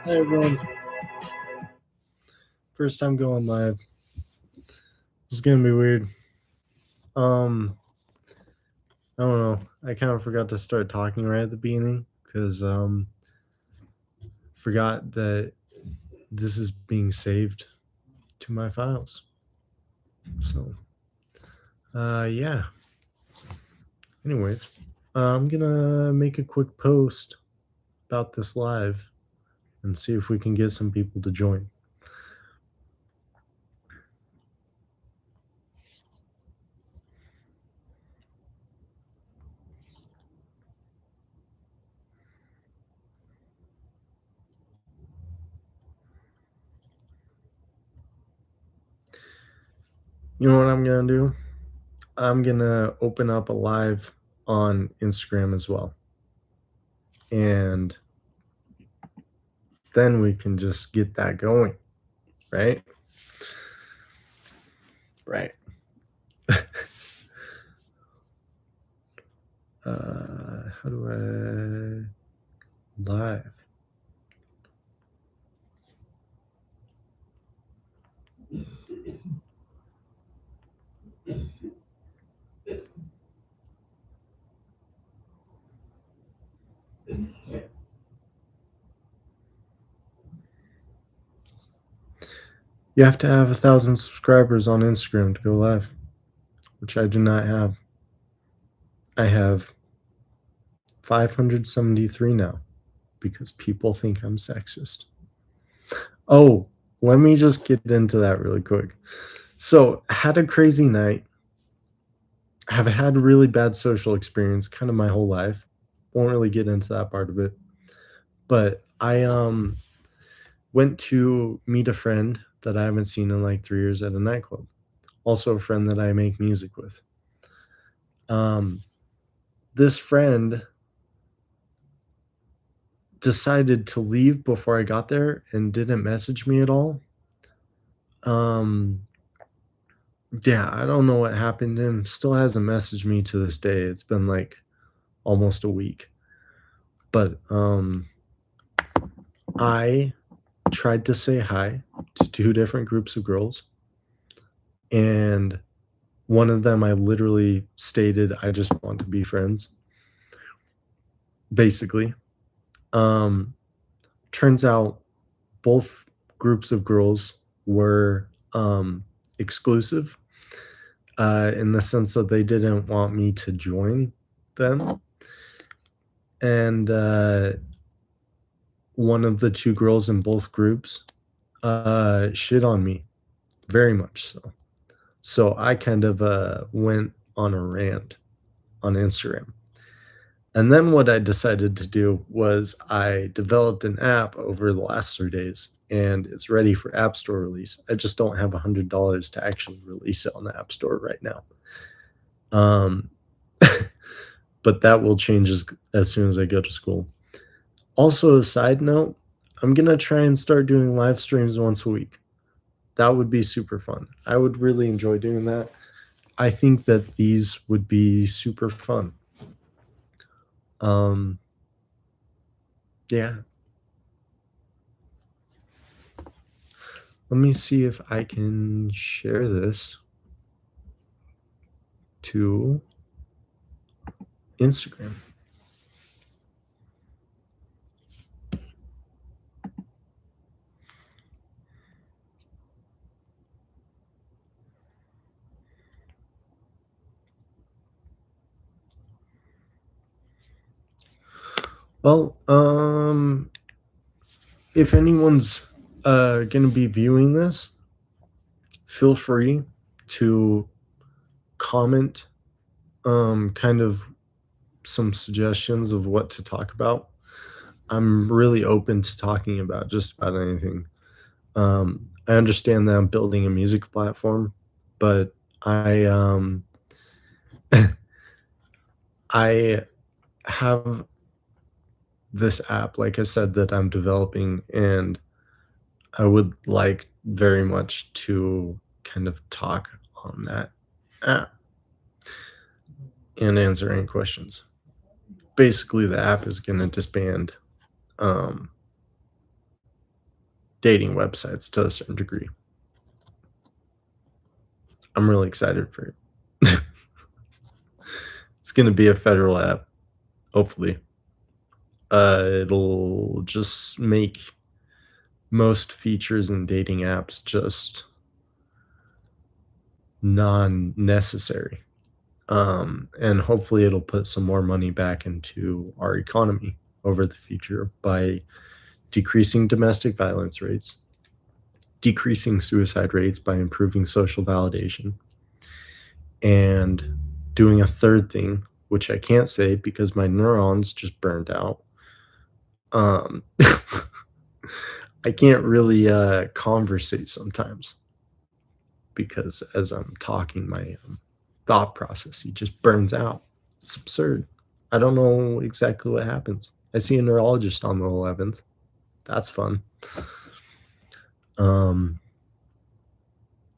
Hey everyone, first time going live. This is gonna be weird. I don't know. I kind of forgot to start talking right at the beginning because forgot that this is being saved to my files. So yeah. Anyways, I'm gonna make a quick post about this live and see if we can get some people to join. You know what I'm gonna do? I'm gonna open up a live on Instagram as well. And then we can just get that going, right? Right. How do I live? You have to have 1,000 subscribers on Instagram to go live, which I do not have. I have 573 now because people think I'm sexist. Oh, let me just get into that really quick. So, had a crazy night. Have had a really bad social experience kind of my whole life. Won't really get into that part of it. But I went to meet a friend that I haven't seen in like 3 years at a nightclub. Also a friend that I make music with. This friend decided to leave before I got there and didn't message me at all. Yeah, I don't know what happened to him. Still hasn't messaged me to this day. It's been like almost a week. But I tried to say hi to 2 different groups of girls. And one of them I literally stated I just want to be friends. Basically. Turns out both groups of girls were exclusive in the sense that they didn't want me to join them. And one of the 2 girls in both groups shit on me, very much so. So I kind of went on a rant on Instagram. And then what I decided to do was I developed an app over the last 3 days, and it's ready for App Store release. I just don't have $100 to actually release it on the App Store right now. But that will change as soon as I go to school. Also, a side note, I'm gonna try and start doing live streams once a week. That would be super fun. I would really enjoy doing that. I think that these would be super fun. Yeah. Let me see if I can share this to Instagram. Well, if anyone's gonna be viewing this, feel free to comment kind of some suggestions of what to talk about. I'm really open to talking about just about anything. I understand that I'm building a music platform, but I have this app, like I said, that I'm developing, and I would like very much to kind of talk on that app and answer any questions. Basically, the app is going to disband dating websites to a certain degree. I'm really excited for it. It's going to be a federal app, hopefully. It'll just make most features in dating apps just non-necessary. And hopefully it'll put some more money back into our economy over the future by decreasing domestic violence rates, decreasing suicide rates by improving social validation, and doing a third thing, which I can't say because my neurons just burned out. Um, I can't really conversate sometimes because as I'm talking, my thought process he just burns out. It's absurd. I don't know exactly what happens. I see a neurologist on the 11th. That's fun.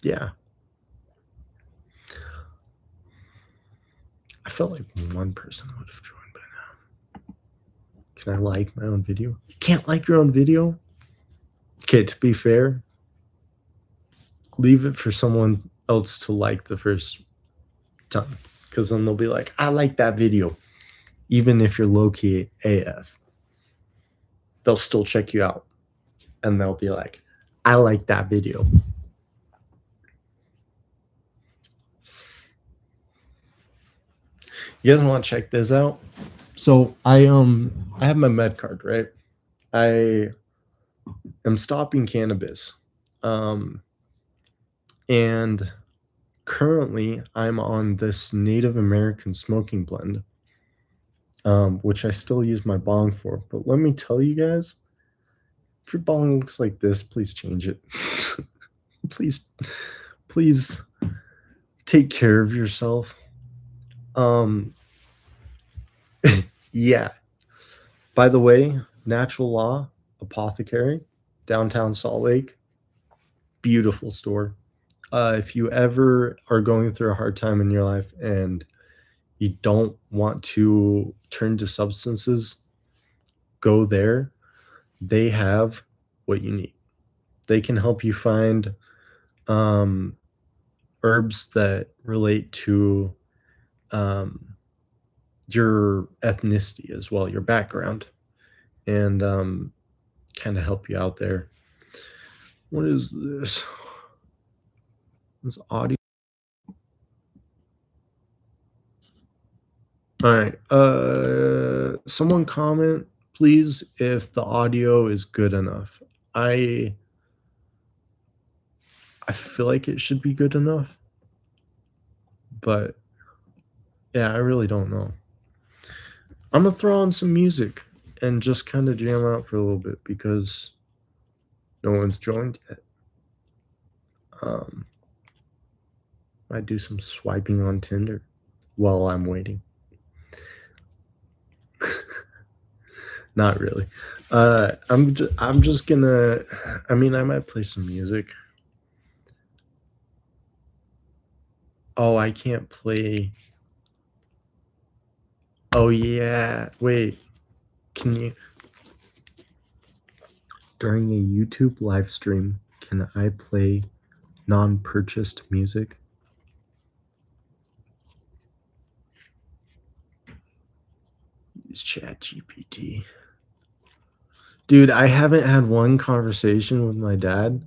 Yeah. I felt like one person would have joined by now. Can I like my own video? You can't like your own video? Okay, to be fair, leave it for someone else to like the first time. Because then they'll be like, I like that video. Even if you're low-key AF. They'll still check you out. And they'll be like, I like that video. You guys want to check this out? So I have my med card, right? I am stopping cannabis. And currently I'm on this Native American smoking blend, which I still use my bong for. But let me tell you guys, if your bong looks like this, please change it. please take care of yourself. Yeah. By the way, Natural Law Apothecary, downtown Salt Lake, beautiful store. If you ever are going through a hard time in your life and you don't want to turn to substances, go there. They have what you need. They can help you find herbs that relate to your ethnicity as well, your background, and kind of help you out there. What is this? This audio. All right. Someone comment, please, if the audio is good enough. I feel like it should be good enough, but yeah, I really don't know. I'm gonna throw on some music and just kind of jam out for a little bit because no one's joined yet. I do some swiping on Tinder while I'm waiting. Not really. I'm just gonna. I mean, I might play some music. Oh, I can't play. Oh yeah. Wait. Can you? During a YouTube live stream, can I play non-purchased music? Use ChatGPT. Dude, I haven't had one conversation with my dad.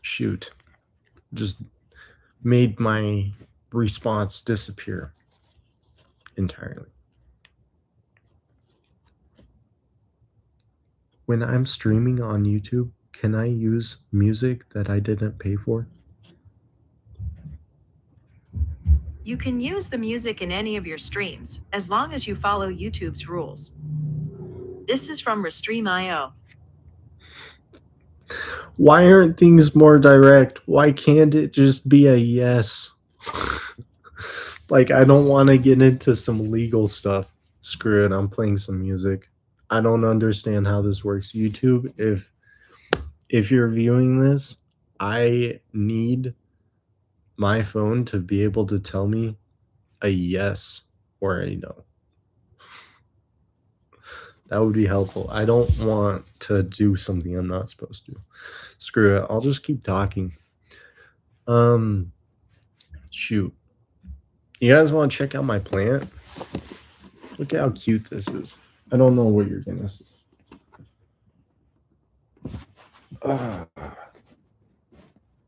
Shoot. Just made my response disappear entirely. When I'm streaming on YouTube, can I use music that I didn't pay for? You can use the music in any of your streams, as long as you follow YouTube's rules. This is from Restream.io. Why aren't things more direct? Why can't it just be a yes? Like, I don't want to get into some legal stuff. Screw it, I'm playing some music. I don't understand how this works. YouTube, if you're viewing this, I need my phone to be able to tell me a yes or a no. That would be helpful. I don't want to do something I'm not supposed to. Screw it. I'll just keep talking. Um, shoot. You guys want to check out my plant? Look at how cute this is. I don't know what you're gonna see. Ah,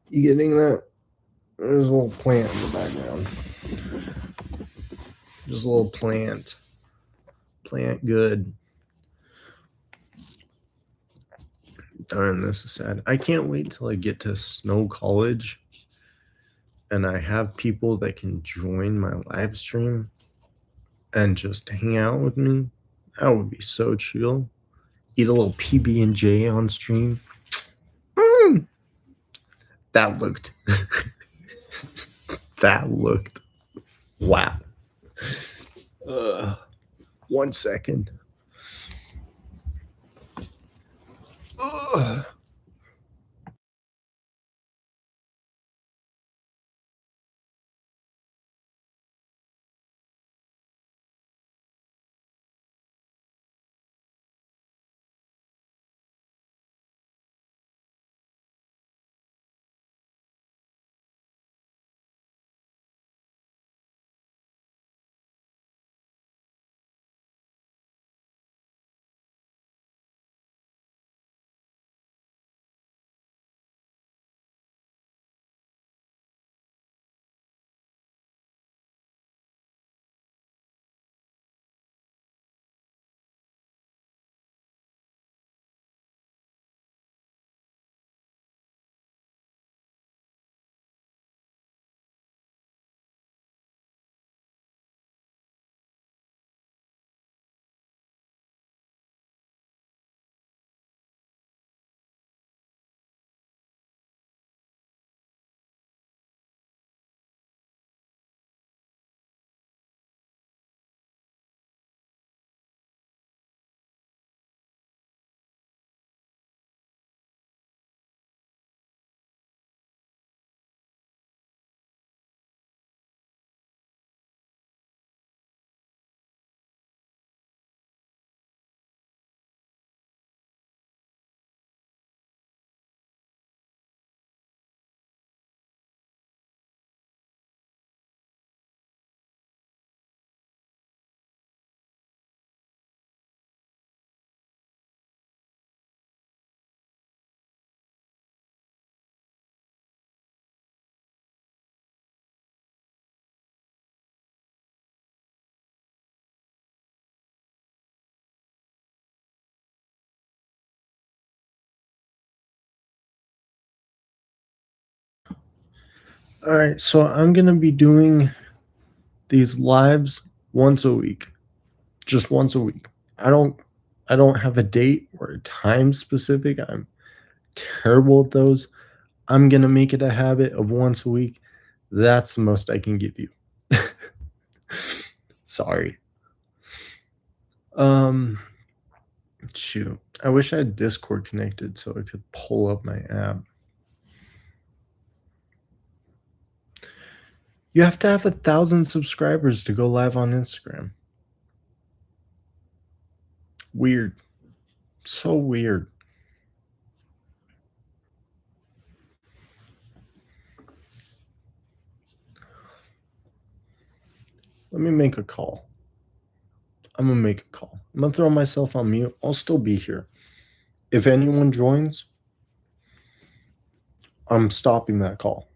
you getting that? There's a little plant in the background. Just a little plant. Plant good. Darn, this is sad. I can't wait till I get to Snow College and I have people that can join my live stream and just hang out with me. That would be so chill. Eat a little PB and J on stream. Mm, that looked. that looked. Wow. 1 second. Ugh. All right, so I'm gonna be doing these lives once a week, just once a week. I don't, I don't have a date or a time specific. I'm terrible at those. I'm gonna make it a habit of once a week. That's the most I can give you. Sorry. Um, shoot. I wish I had Discord connected so I could pull up my app. You have to have 1,000 subscribers to go live on Instagram. Weird. So weird. Let me make a call. I'm gonna make a call. I'm gonna throw myself on mute. I'll still be here. If anyone joins, I'm stopping that call.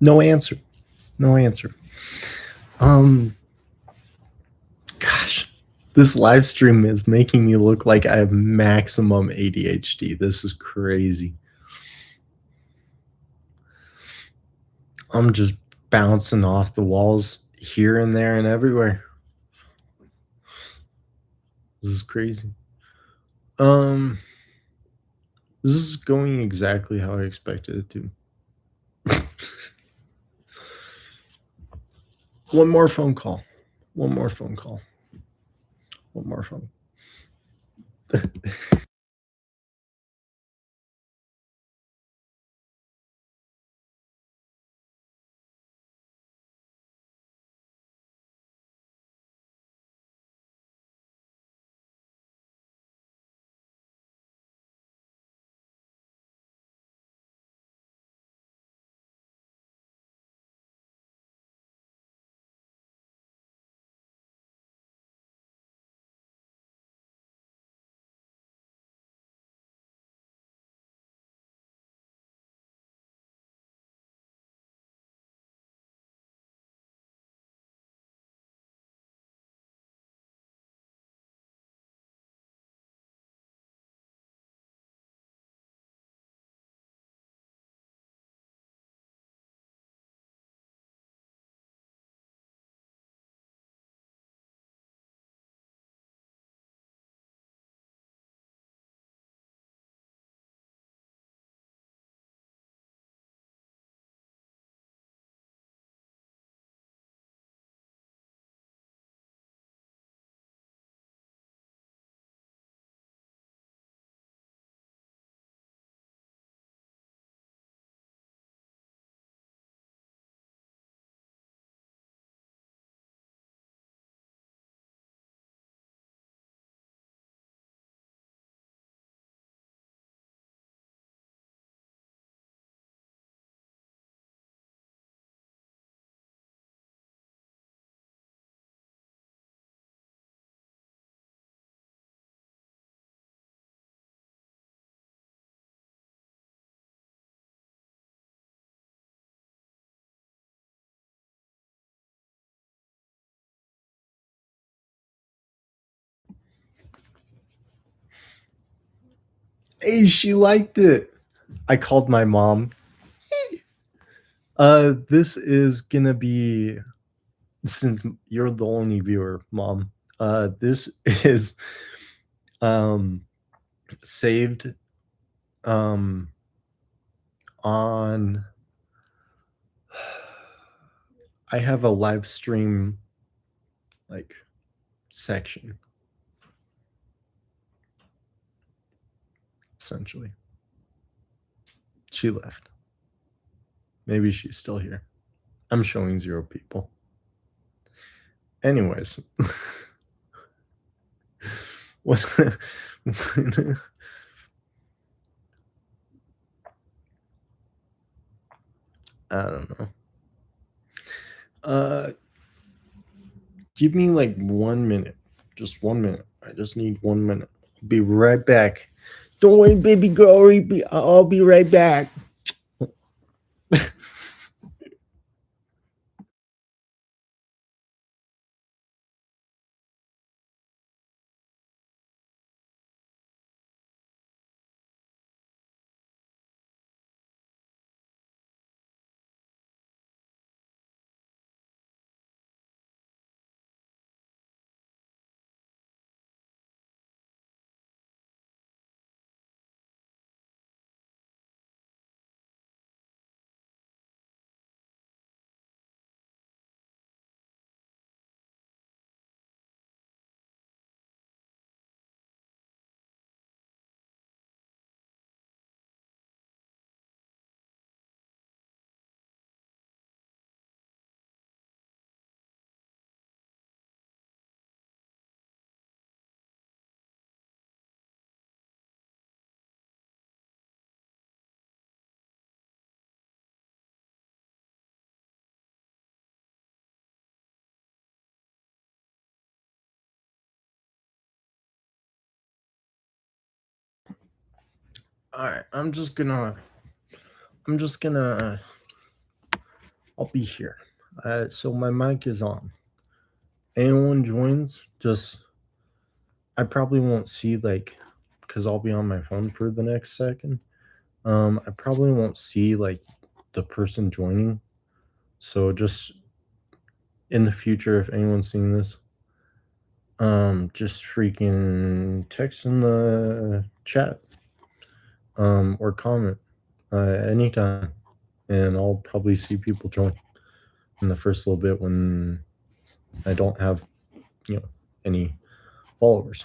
No answer. No answer. Um, Gosh, this live stream is making me look like I have maximum ADHD. This is crazy. I'm just bouncing off the walls here and there and everywhere. This is crazy. Um, this is going exactly how I expected it to. One more phone call. One more phone call. One more phone. Hey, she liked it. I called my mom. This is gonna be, since you're the only viewer, mom. This is um saved um on I have a live stream like section essentially. She left. Maybe she's still here. I'm showing 0 people. Anyways, what I don't know. Uh Give me like 1 minute. Just 1 minute. I just need 1 minute. I'll be right back. Don't worry, baby girl. I'll be right back. All right, I'm just gonna I'll be here. So my mic is on. Anyone joins, just I probably won't see like because I'll be on my phone for the next second. I probably won't see like the person joining. So just in the future, if anyone's seeing this, just freaking text in the chat, or comment, anytime, and I'll probably see people join in the first little bit when I don't have, any followers.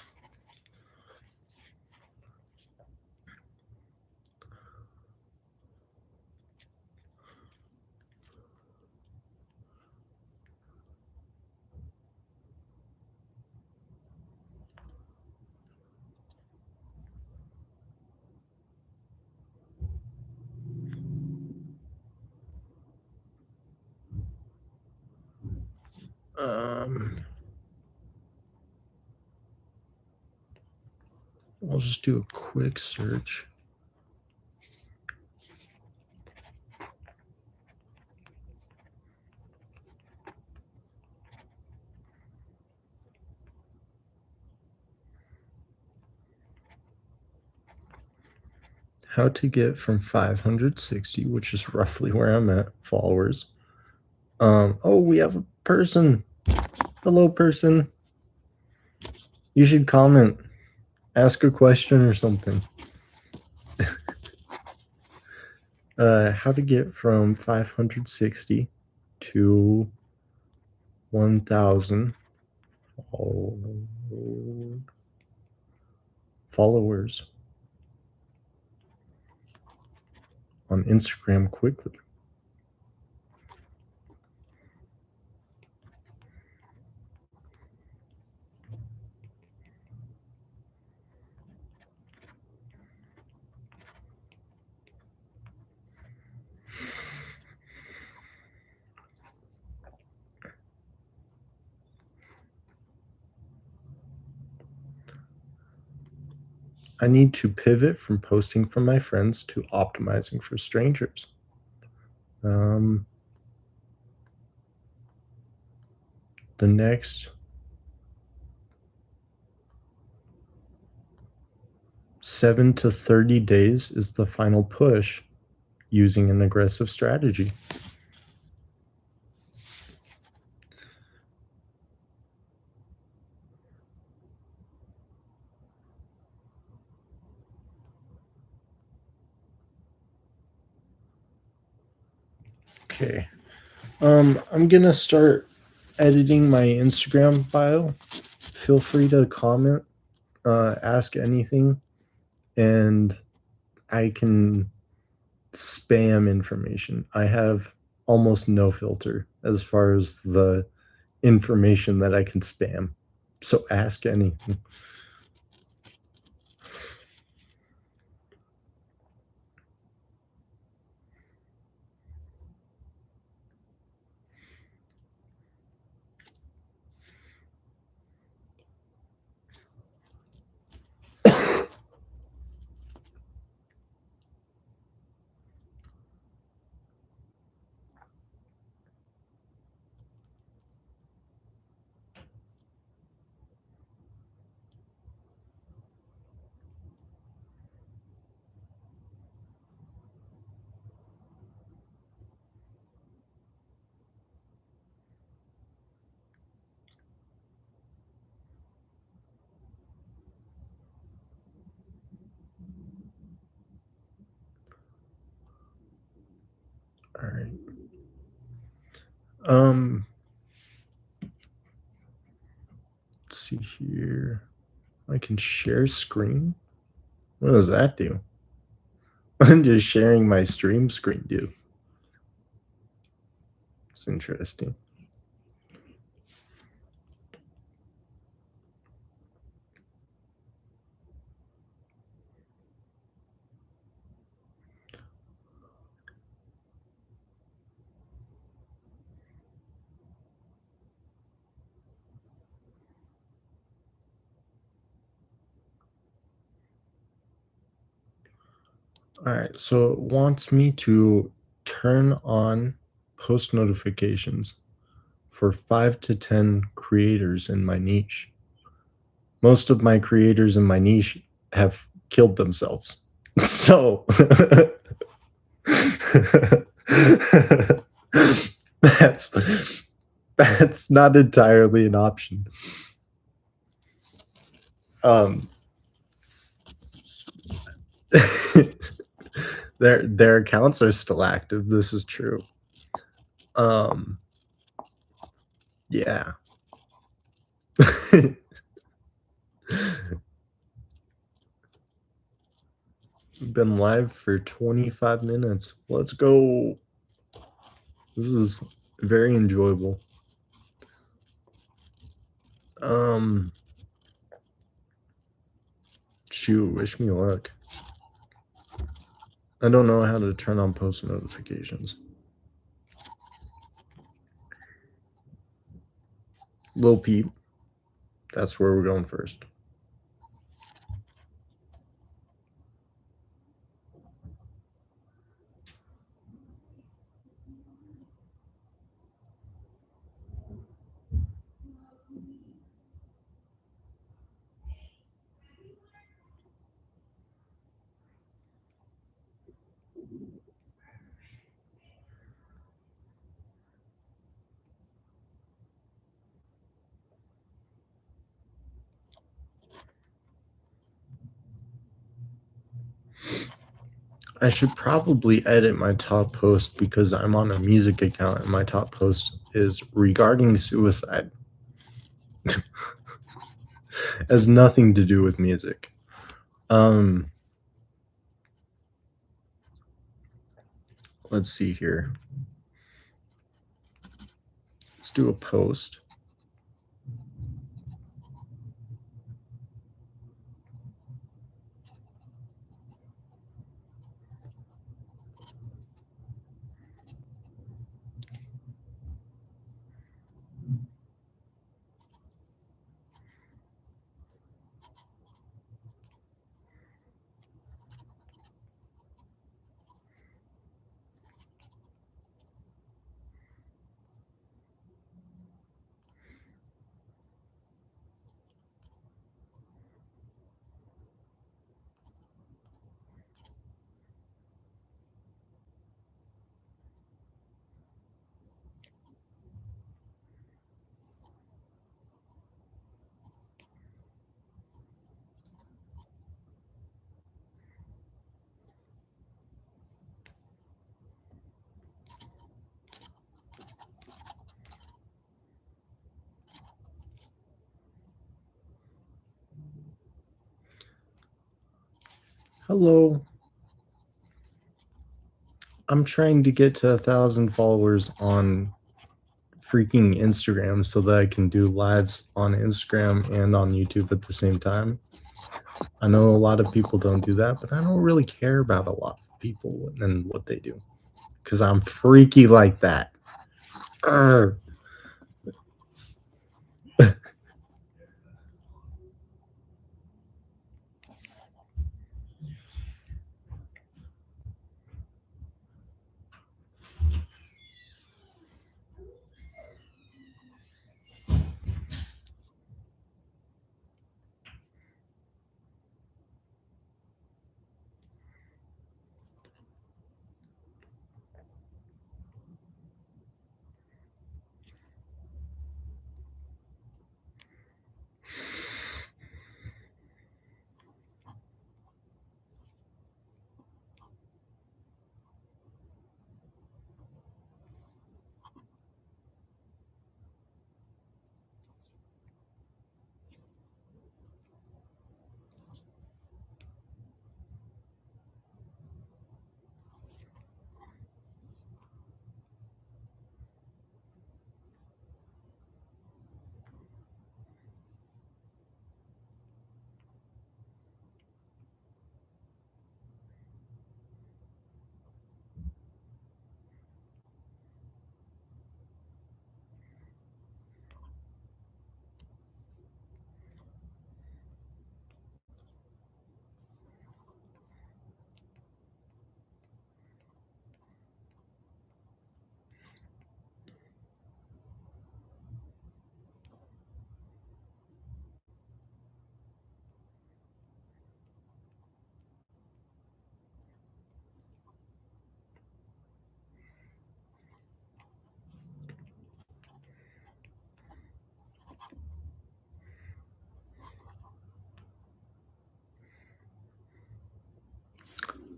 Um, I'll just do a quick search. How to get from 560, which is roughly where I'm at, followers. Oh, we have a person. Hello, person. You should comment, ask a question or something. How to get from 560 to 1,000 followers on Instagram quickly. I need to pivot from posting for my friends to optimizing for strangers. The next 7 to 30 days is the final push using an aggressive strategy. Okay. I'm gonna start editing my Instagram bio. Feel free to comment, ask anything, and I can spam information. I have almost no filter as far as the information that I can spam. So ask anything. All right. Let's see here. I can share screen. What does that do? I'm just sharing my stream screen, dude. It's interesting. All right, so it wants me to turn on post notifications for 5 to 10 creators in my niche. Most of my creators in my niche have killed themselves. So that's that's not entirely an option. Um their accounts are still active. This is true. Um yeah. Been live for 25 minutes. Let's go. This is very enjoyable. Um Shoot, wish me luck. I don't know how to turn on post notifications. Lil Peep, that's where we're going first. I should probably edit my top post because I'm on a music account and my top post is regarding suicide. Has nothing to do with music. Let's see here. Let's do a post. Hello. I'm trying to get to 1,000 followers on freaking Instagram so that I can do lives on Instagram and on YouTube at the same time. I know a lot of people don't do that, but I don't really care about a lot of people and what they do because I'm freaky like that. Arr.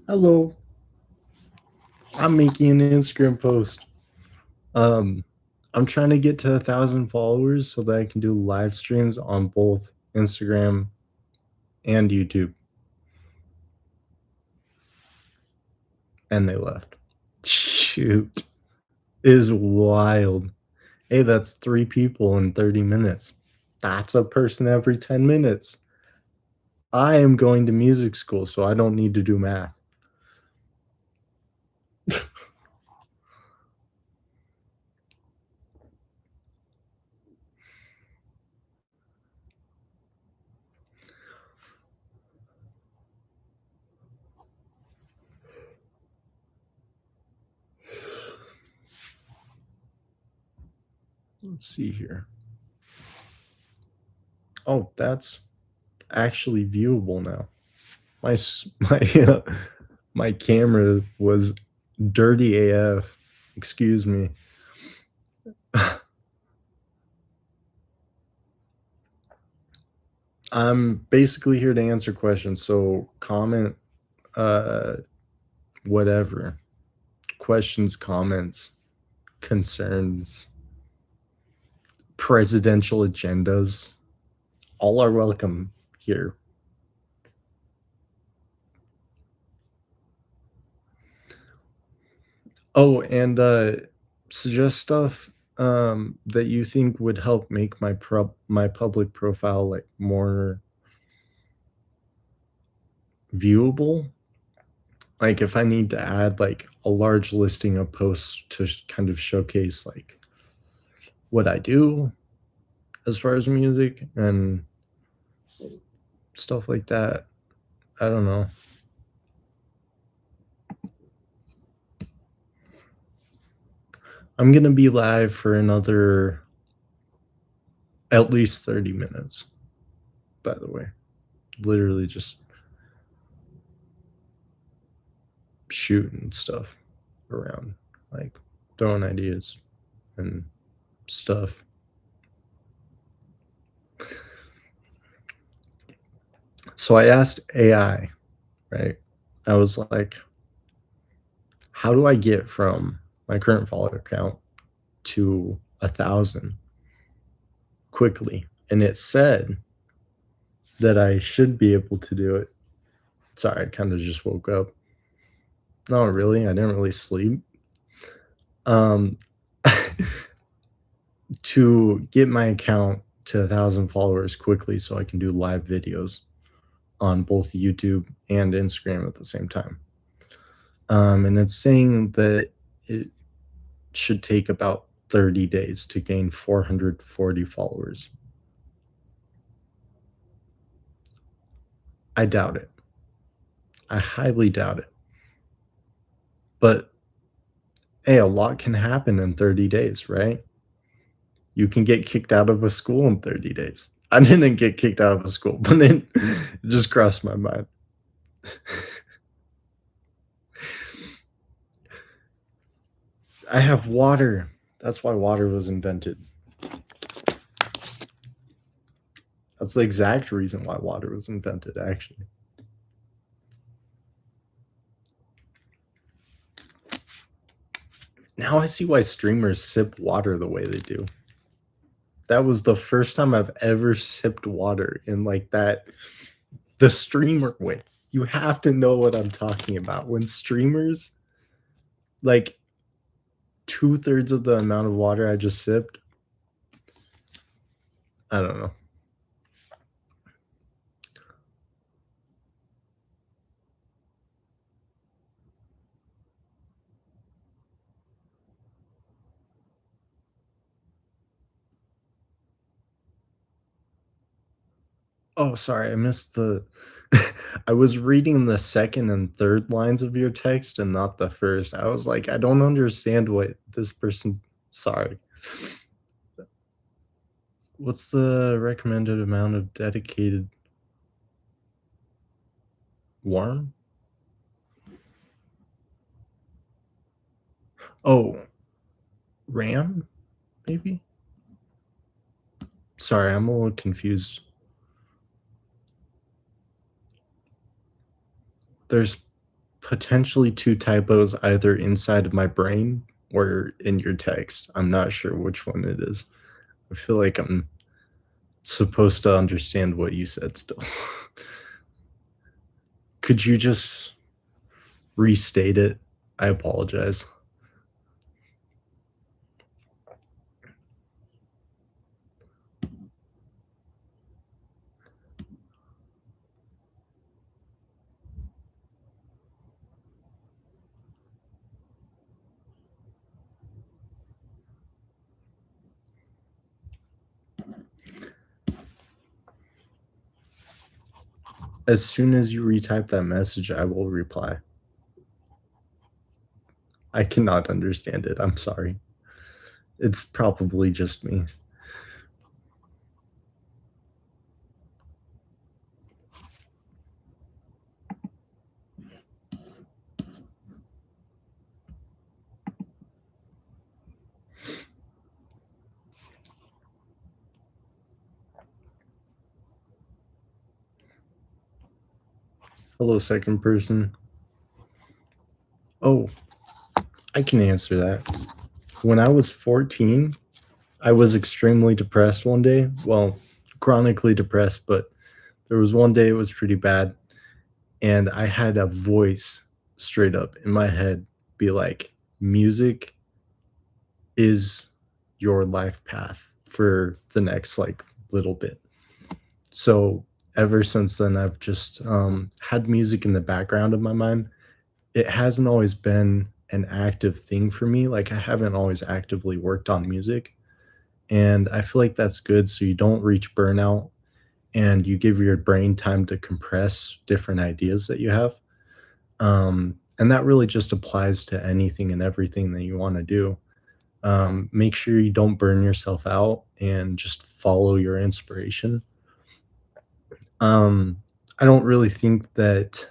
Hello. I'm making an Instagram post. Um, I'm trying to get to 1,000 followers so that I can do live streams on both Instagram and YouTube. And they left. Shoot. It is wild. Hey, that's 3 people in 30 minutes. That's a person every 10 minutes. I am going to music school, so I don't need to do math. Let's see here. Oh, that's actually viewable now. My my camera was dirty AF. Excuse me. I'm basically here to answer questions, so comment, uh, whatever. Questions, comments, concerns, presidential agendas, all are welcome here. Oh, and, suggest stuff, that you think would help make my public profile, like, more viewable. Like, if I need to add, like, a large listing of posts to kind of showcase, like, what I do as far as music and stuff like that. I don't know. I'm gonna be live for another at least 30 minutes, by the way. Literally just shooting stuff around, like throwing ideas and stuff. So I asked AI, right? I was like, how do I get from my current follower count to 1,000 quickly? And it said that I should be able to do it. Sorry, I kind of just woke up. No, really, I didn't really sleep. Um, to get my account to 1,000 followers quickly so I can do live videos on both YouTube and Instagram at the same time. And it's saying that it should take about 30 days to gain 440 followers. I doubt it. I highly doubt it. But hey, a lot can happen in 30 days, right? You can get kicked out of a school in 30 days. I didn't get kicked out of a school, but it just crossed my mind. I have water. That's why water was invented. That's the exact reason why water was invented, actually. Now I see why streamers sip water the way they do. That was the first time I've ever sipped water in like that, the streamer way. You have to know what I'm talking about. When streamers, like 2/3 of the amount of water I just sipped, I don't know. Oh, sorry, I missed the I was reading the second and third lines of your text and not the first. I was like, I don't understand what this person sorry. What's the recommended amount of dedicated warm? Oh, RAM, maybe? Sorry, I'm a little confused. There's potentially two typos either inside of my brain or in your text. I'm not sure which one it is. I feel like I'm supposed to understand what you said still. Could you just restate it? I apologize. As soon as you retype that message, I will reply. I cannot understand it. I'm sorry. It's probably just me. Hello, second person. Oh, I can answer that. When I was 14, I was extremely depressed one day. Well, chronically depressed, but there was one day it was pretty bad. And I had a voice straight up in my head be like, music is your life path for the next like little bit. So ever since then, I've just had music in the background of my mind. It hasn't always been an active thing for me. Like I haven't always actively worked on music. And I feel like that's good so you don't reach burnout and you give your brain time to compress different ideas that you have. And that really just applies to anything and everything that you want to do. Make sure you don't burn yourself out and just follow your inspiration. Um, I don't really think that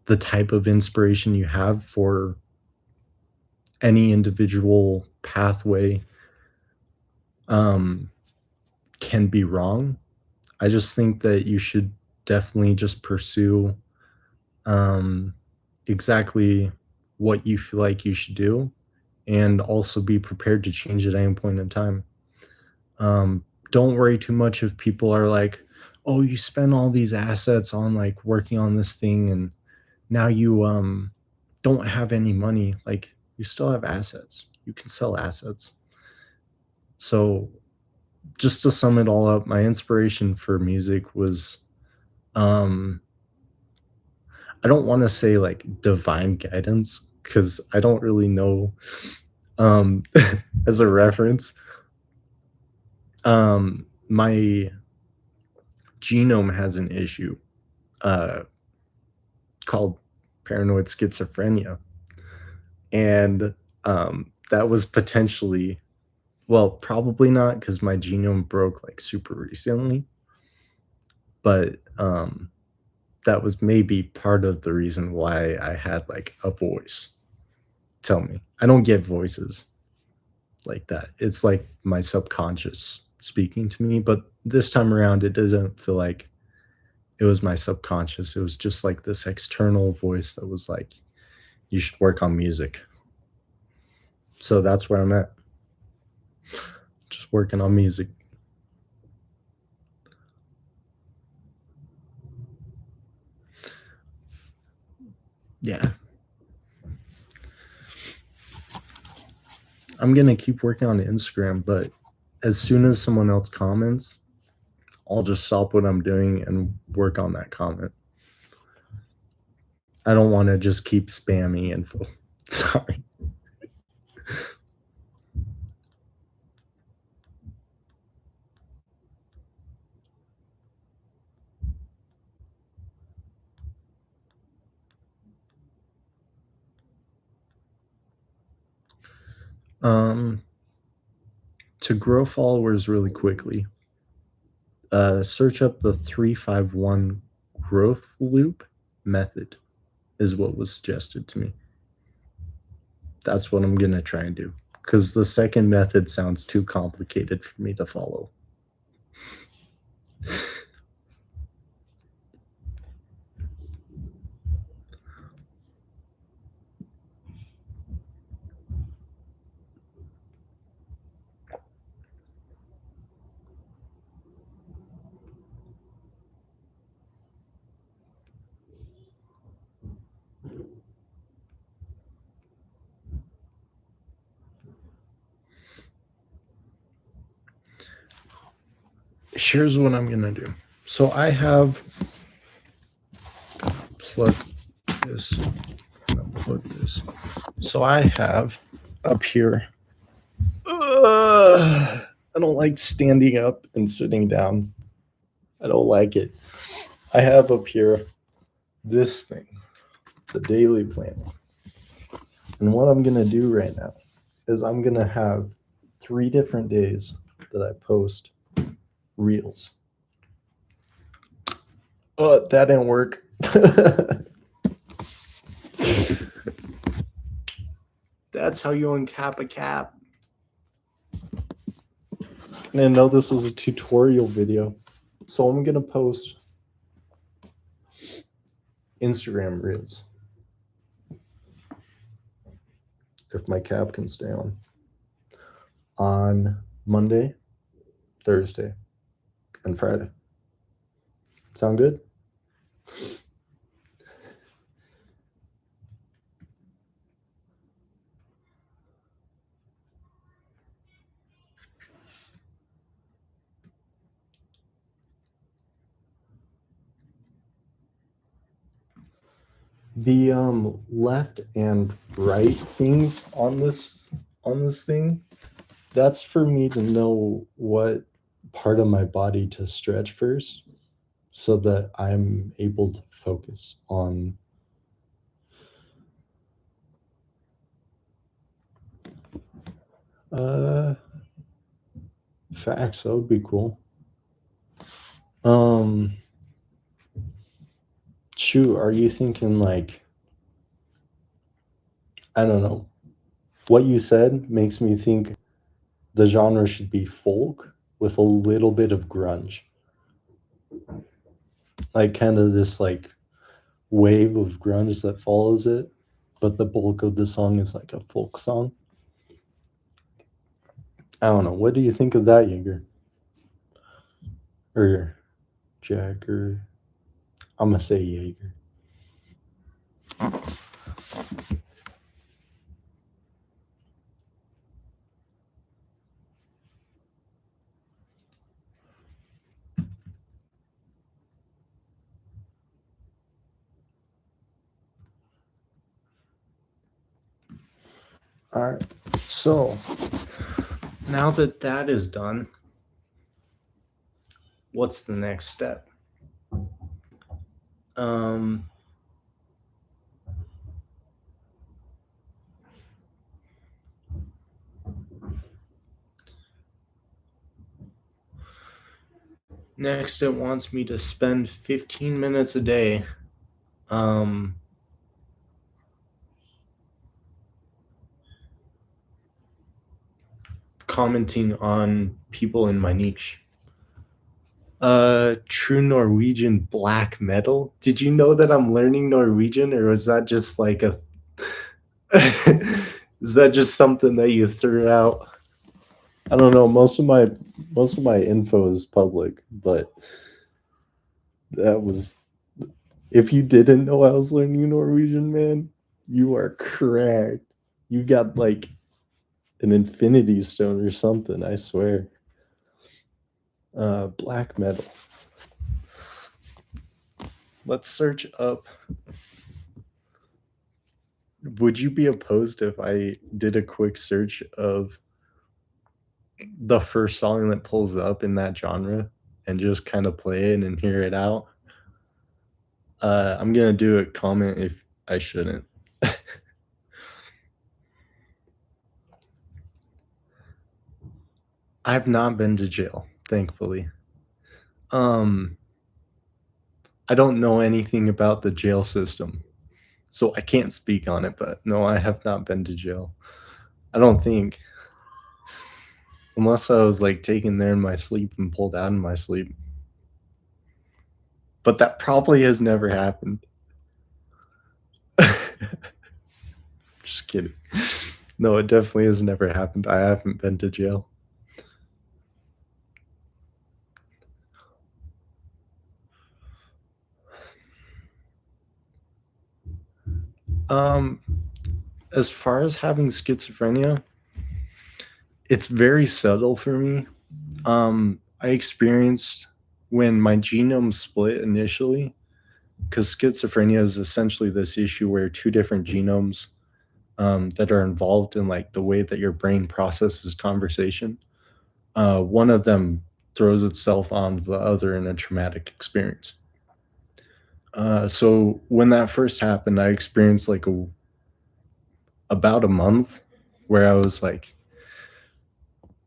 the type of inspiration you have for any individual pathway um, can be wrong. I just think that you should definitely just pursue um, exactly what you feel like you should do and also be prepared to change at any point in time. Don't worry too much if people are like, oh, you spend all these assets on like working on this thing and now you don't have any money. Like you still have assets. You can sell assets. So just to sum it all up, my inspiration for music was um I don't want to say like divine guidance because I don't really know um as a reference. My genome has an issue uh called paranoid schizophrenia. And that was potentially, well, probably not because my genome broke like super recently, but that was maybe part of the reason why I had like a voice tell me. I don't get voices like that. It's like my subconscious speaking to me, but this time around, it doesn't feel like it was my subconscious. It was just like this external voice that was like, you should work on music. So that's where I'm at, just working on music. Yeah. I'm gonna keep working on Instagram, but as soon as someone else comments, I'll just stop what I'm doing and work on that comment. I don't want to just keep spamming info. Sorry. Um, to grow followers really quickly, search up the 351 growth loop method is what was suggested to me. That's what I'm gonna try and do because the second method sounds too complicated for me to follow. here's what I'm gonna do. So I have plug this, unplug this. So I have up here. I don't like standing up and sitting down. I don't like it. I have up here this thing, the daily planning. And what I'm gonna do right now is I'm gonna have 3 different days that I post reels. Oh, that didn't work. That's how you uncap a cap. I didn't know this was a tutorial video. So I'm gonna post Instagram reels. If my cap can stay on Monday, Thursday, and Friday. Sound good? The left and right things on this thing, that's for me to know what part of my body to stretch first so that I'm able to focus on facts. That would be cool. Shoot, are you thinking like, I don't know. What you said makes me think the genre should be folk with a little bit of grunge. Like kind of this like wave of grunge that follows it, but the bulk of the song is like a folk song. I don't know. What do you think of that, Jaeger? Or Jagger? I'm gonna say Jaeger. All right. So now that that is done, what's the next step? Next, it wants me to spend 15 minutes a day commenting on people in my niche. True Norwegian black metal. Did you know that I'm learning Norwegian, or was that just like a is that just something that you threw out? I don't know. Most of my info is public, but that was, if you didn't know I was learning Norwegian, man, you are correct. You got like an infinity stone or something, I swear. Black metal. Let's search up. Would you be opposed if I did a quick search of the first song that pulls up in that genre and just kind of play it and hear it out? I'm gonna do a comment if I shouldn't. I've not been to jail, thankfully. I don't know anything about the jail system, so I can't speak on it, but no, I have not been to jail. I don't think. Unless I was like taken there in my sleep and pulled out in my sleep. But that probably has never happened. Just kidding. No, it definitely has never happened. I haven't been to jail. As far as having schizophrenia, it's very subtle for me. I experienced when my genome split initially, because schizophrenia is essentially this issue where two different genomes that are involved in like the way that your brain processes conversation. One of them throws itself on the other in a traumatic experience. So when that first happened, I experienced like about a month where I was like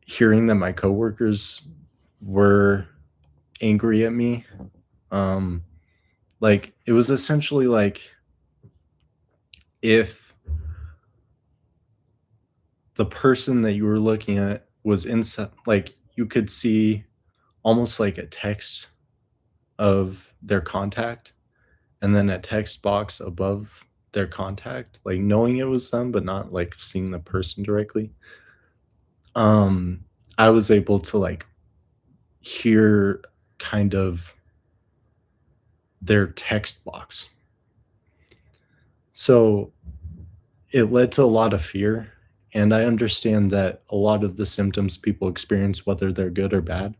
hearing that my coworkers were angry at me. Um, like it was essentially like if the person that you were looking at was inside, like you could see almost like a text of their contact and then a text box above their contact, like knowing it was them, but not like seeing the person directly. Um, I was able to like hear kind of their text box. So it led to a lot of fear. And I understand that a lot of the symptoms people experience, whether they're good or bad,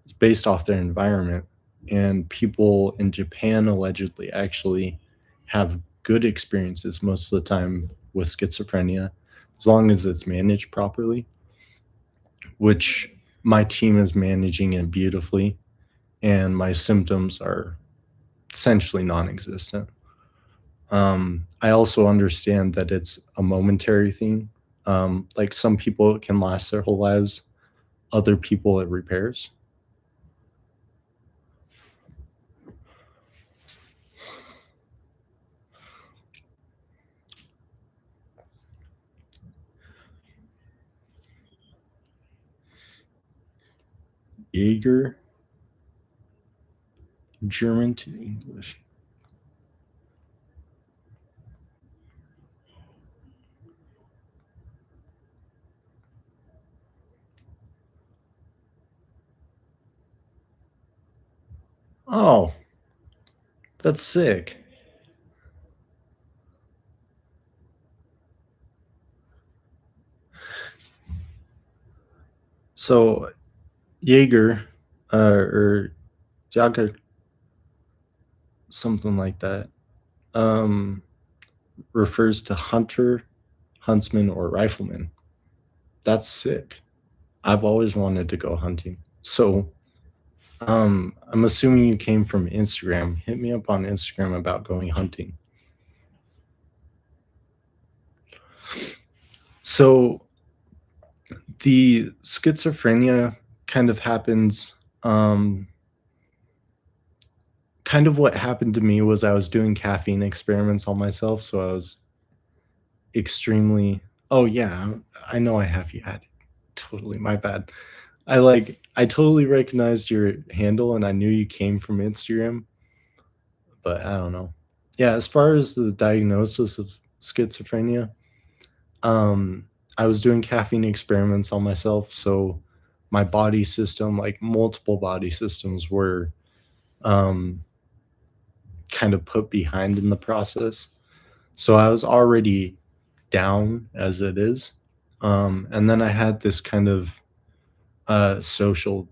is based off their environment. And people in Japan allegedly actually have good experiences most of the time with schizophrenia, as long as it's managed properly, which my team is managing it beautifully. And my symptoms are essentially non existent. I also understand that it's a momentary thing. Like some people, it can last their whole lives, other people, it repairs. Jaeger, German to English. Oh, that's sick. So Jaeger, or Jager, something like that, um, refers to hunter, huntsman, or rifleman. That's sick. I've always wanted to go hunting. So, I'm assuming you came from Instagram. Hit me up on Instagram about going hunting. So, the schizophrenia kind of happens. Kind of what happened to me was I was doing caffeine experiments on myself. So, I was extremely. Oh, yeah. I know I have you had. Totally. My bad. I totally recognized your handle and I knew you came from Instagram, but I don't know. Yeah, as far as the diagnosis of schizophrenia, um, I was doing caffeine experiments on myself, so my body system, like multiple body systems, were um, kind of put behind in the process. So I was already down as it is, and then I had this kind of social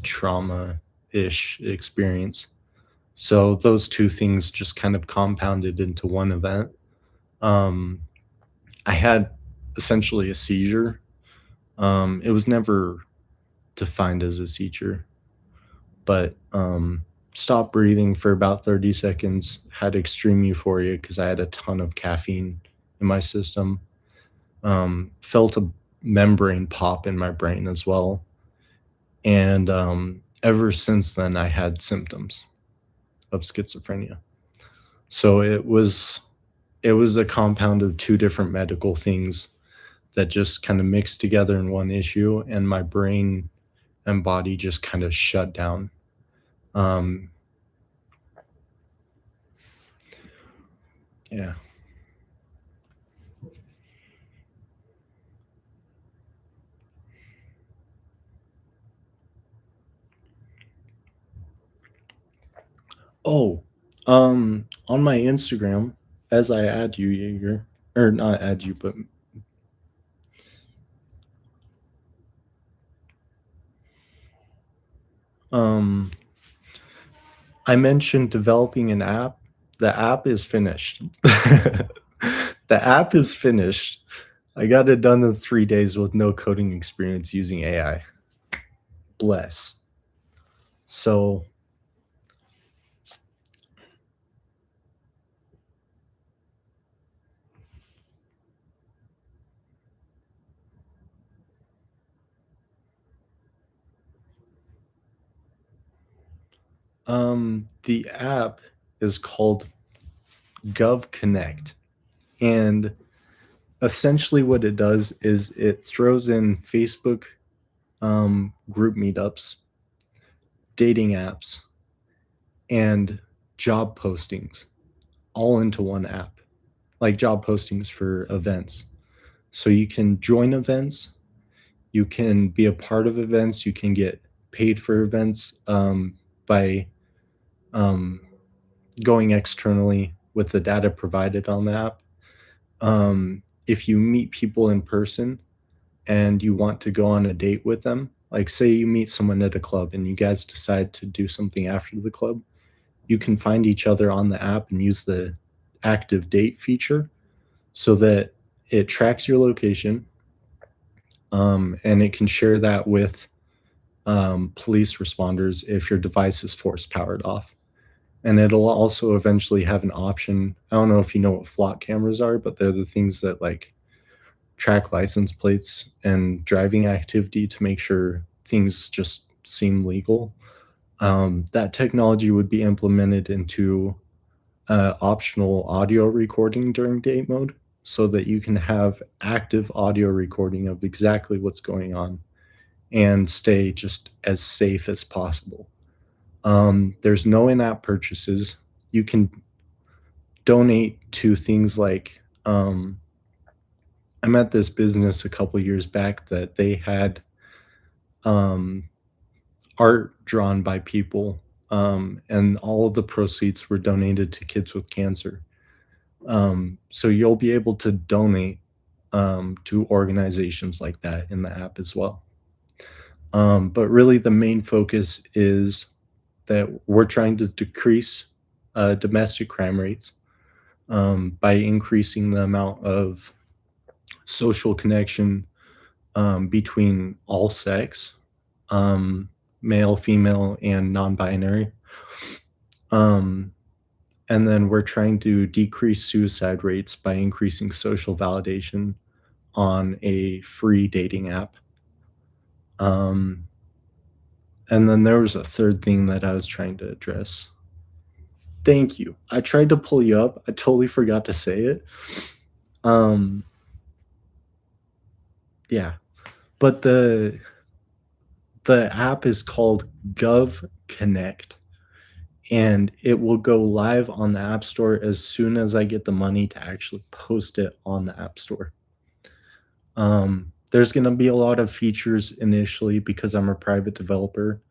trauma ish experience. So those two things just kind of compounded into one event. Um, I had essentially a seizure. It was never defined as a seizure, but stopped breathing for about 30 seconds, had extreme euphoria because I had a ton of caffeine in my system. Felt a membrane pop in my brain as well. And ever since then, I had symptoms of schizophrenia. So it was a compound of two different medical things that just kind of mixed together in one issue, and my brain and body just kind of shut down. Um, yeah. Oh, on my Instagram, as I add you, Jaeger, or not add you, but Um, I mentioned developing an app. The app is finished. The app is finished. I got it done in 3 days with no coding experience using AI. Bless. So, the app is called Gov Connect, and essentially what it does is it throws in Facebook group meetups, dating apps, and job postings all into one app, like job postings for events. So you can join events, you can be a part of events, you can get paid for events by um, going externally with the data provided on the app. If you meet people in person and you want to go on a date with them, like say you meet someone at a club and you guys decide to do something after the club, you can find each other on the app and use the active date feature so that it tracks your location, and it can share that with police responders if your device is force powered off. And it'll also eventually have an option. I don't know if you know what flock cameras are, but they're the things that like track license plates and driving activity to make sure things just seem legal. That technology would be implemented into optional audio recording during date mode so that you can have active audio recording of exactly what's going on and stay just as safe as possible. There's no in app purchases. You can donate to things like I met this business a couple years back that they had um, art drawn by people, and all of the proceeds were donated to kids with cancer. So you'll be able to donate to organizations like that in the app as well. But really, the main focus is that we're trying to decrease domestic crime rates by increasing the amount of social connection between all sex, um, male, female, and non binary. Um, and then we're trying to decrease suicide rates by increasing social validation on a free dating app. Um, and then there was a third thing that I was trying to address. Thank you. I tried to pull you up. I totally forgot to say it. Um, yeah, but the app is called Gov Connect, and it will go live on the App Store as soon as I get the money to actually post it on the App Store. There's going to be a lot of features initially because I'm a private developer,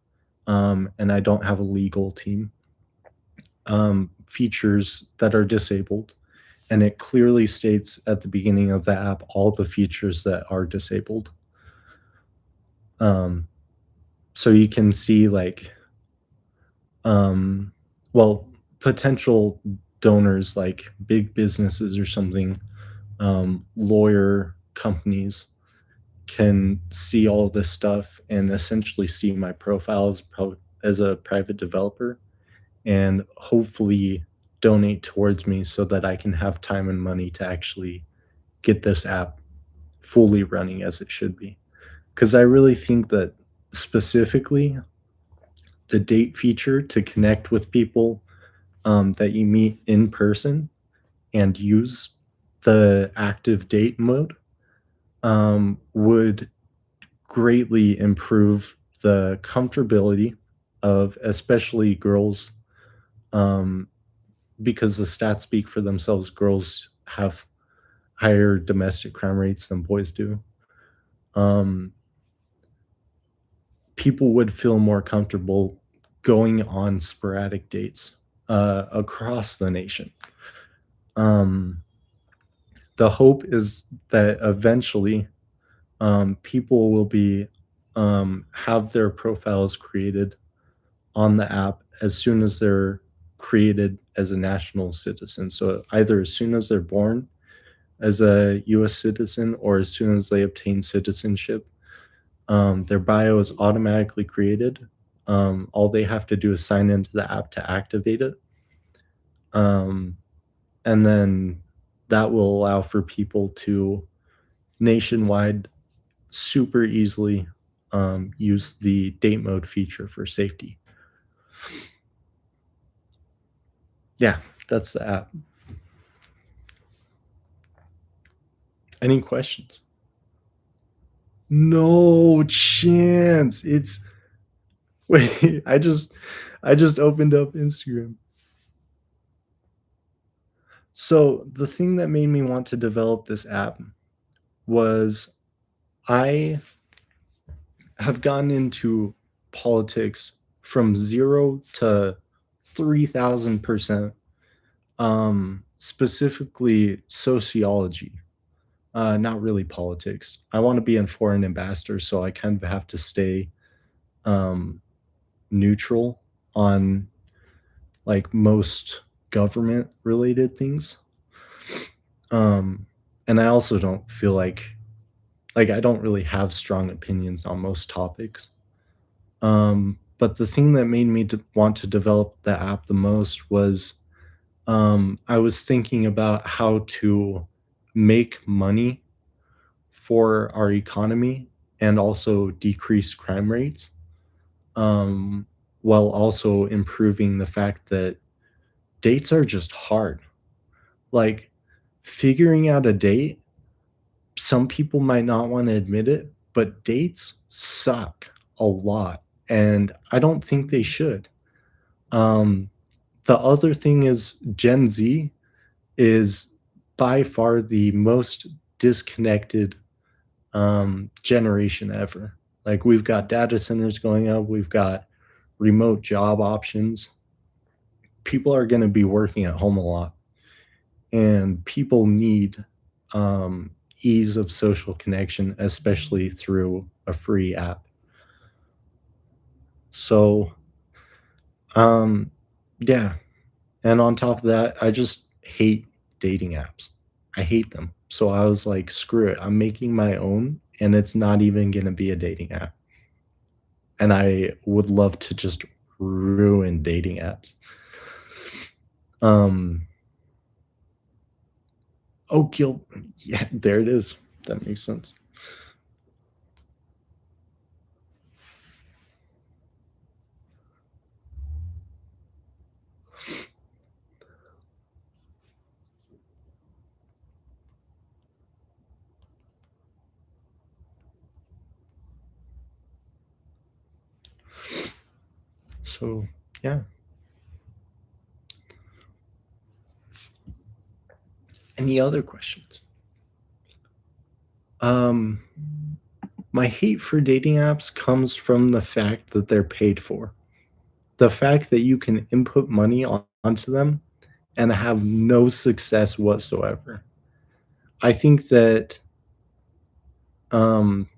and I don't have a legal team. Features that are disabled, and it clearly states at the beginning of the app all the features that are disabled. Um, so you can see like, um, well, potential donors like big businesses or something, lawyer companies can see all this stuff and essentially see my profile as a private developer and hopefully donate towards me so that I can have time and money to actually get this app fully running as it should be. Because I really think that specifically the date feature to connect with people that you meet in person and use the active date mode would greatly improve the comfortability of especially girls, um, because the stats speak for themselves. Girls have higher domestic crime rates than boys do. Um, People would feel more comfortable going on sporadic dates across the nation. Um, the hope is that eventually people will be have their profiles created on the app as soon as they're created as a national citizen. So either as soon as they're born as a US citizen or as soon as they obtain citizenship, their bio is automatically created. All they have to do is sign into the app to activate it. Um, and then that will allow for people to nationwide super easily use the date mode feature for safety. Yeah, that's the app. Any questions? No chance. It's wait, I just opened up Instagram. So the thing that made me want to develop this app was I have gotten into politics from 0 to 3,000%, specifically sociology, not really politics. I wanna be a foreign ambassador, so I kind of have to stay, um, neutral on, like, most government-related things. And I also don't feel like, I don't really have strong opinions on most topics. But the thing that made me want to develop the app the most was I was thinking about how to make money for our economy and also decrease crime rates, um, while also improving the fact that dates are just hard. Like figuring out a date, some people might not want to admit it, but dates suck a lot. And I don't think they should. Um, the other thing is Gen Z is by far the most disconnected generation ever. Like we've got data centers going up, we've got remote job options. People are going to be working at home a lot, and people need um, ease of social connection, especially through a free app. So, um, yeah, and on top of that, I just hate dating apps. I hate them. So I was like, screw it. I'm making my own, and it's not even going to be a dating app. And I would love to just ruin dating apps. Um, oh, Gil, yeah, there it is. That makes sense. So, yeah. Any other questions? Um, my hate for dating apps comes from the fact that they're paid for. The fact that you can input money onto them and have no success whatsoever. I think that, um,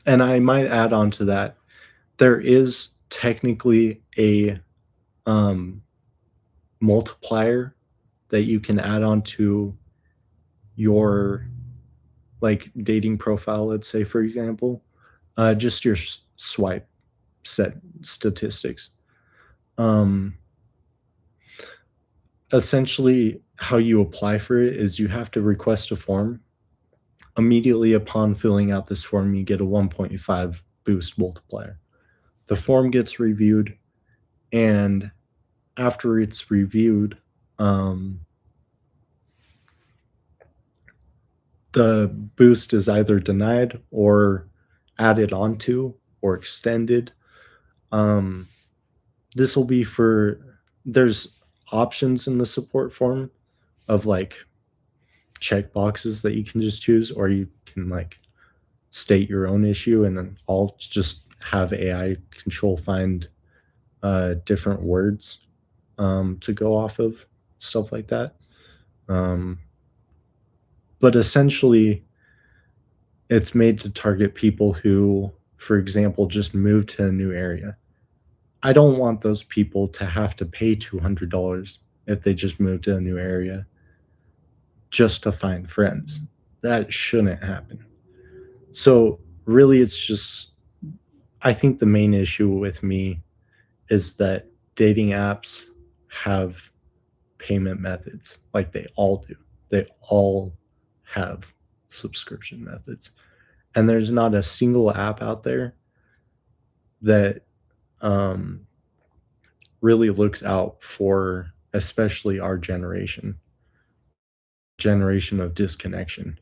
and I might add on to that, there is technically a um, multiplier that you can add on to your like dating profile, let's say, for example, just your swipe set statistics. Um, essentially, how you apply for it is you have to request a form. Immediately upon filling out this form, you get a 1.5 boost multiplier. The form gets reviewed, and after it's reviewed, um, the boost is either denied or added onto or extended. Um, this will be for there's options in the support form of like check boxes that you can just choose, or you can like state your own issue, and then I'll just have AI control find different words to go off of, stuff like that. Um, but essentially, it's made to target people who, for example, just moved to a new area. I don't want those people to have to pay $200 if they just move to a new area just to find friends. That shouldn't happen. So, really, it's just, I think the main issue with me is that dating apps have payment methods, like they all do. They all have subscription methods. And there's not a single app out there that um, really looks out for especially our generation of disconnection.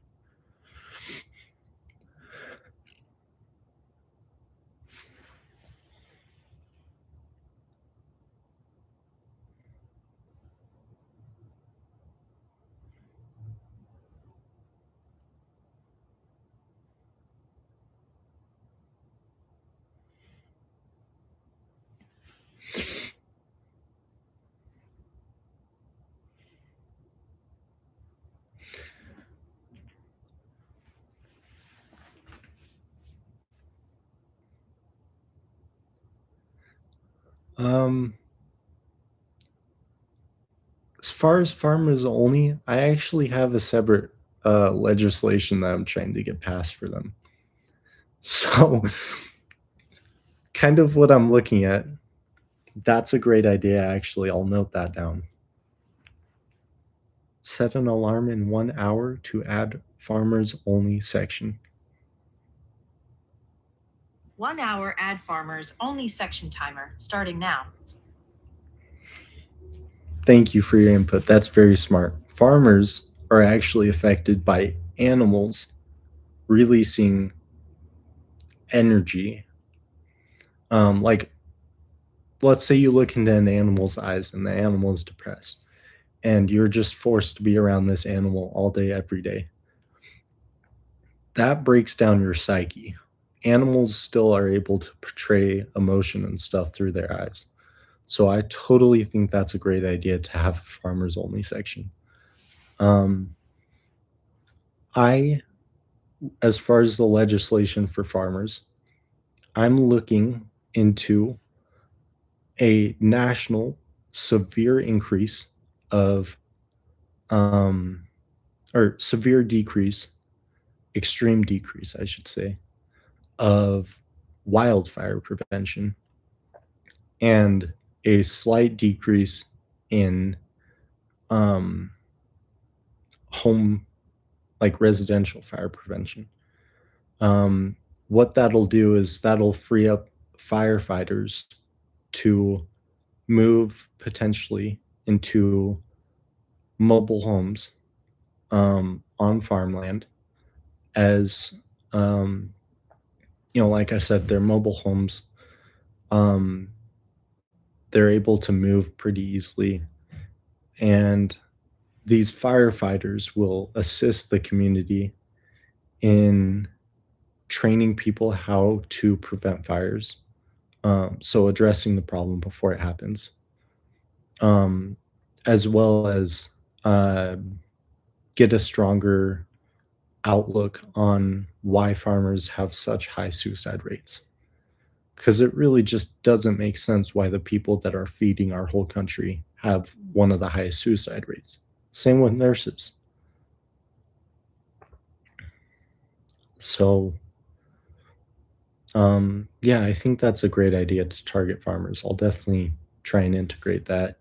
Um, as far as farmers only, I actually have a separate legislation that I'm trying to get passed for them. So, kind of what I'm looking at. That's a great idea, actually. I'll note that down. Set an alarm in 1 hour to add farmers only section. 1 hour ad farmers only section timer starting now. Thank you for your input. That's very smart. Farmers are actually affected by animals releasing energy. Like, let's say you look into an animal's eyes and the animal is depressed, and you're just forced to be around this animal all day, every day. That breaks down your psyche. Animals still are able to portray emotion and stuff through their eyes. So I totally think that's a great idea to have a farmers only section. Um, I, as far as the legislation for farmers, I'm looking into a national severe increase of, um, or severe decrease, extreme decrease, I should say, of wildfire prevention and a slight decrease in um, home, like residential fire prevention. What that'll do is that'll free up firefighters to move potentially into mobile homes on farmland as um, like I said, they're mobile homes. Um, they're able to move pretty easily, and these firefighters will assist the community in training people how to prevent fires. So addressing the problem before it happens, um, as well as uh, get a stronger outlook on why farmers have such high suicide rates. Because it really just doesn't make sense why the people that are feeding our whole country have one of the highest suicide rates. Same with nurses. So, yeah, I think that's a great idea to target farmers. I'll definitely try and integrate that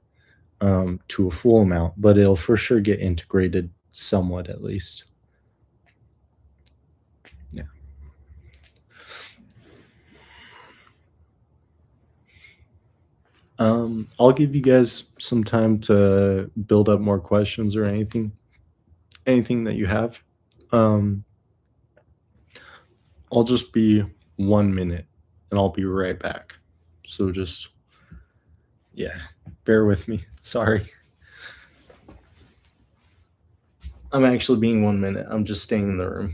to a full amount, but it'll for sure get integrated somewhat at least. Yeah. I'll give you guys some time to build up more questions or anything that you have. Um, I'll just be 1 minute and I'll be right back. So just, yeah, bear with me. Sorry. I'm actually being 1 minute. I'm just staying in the room.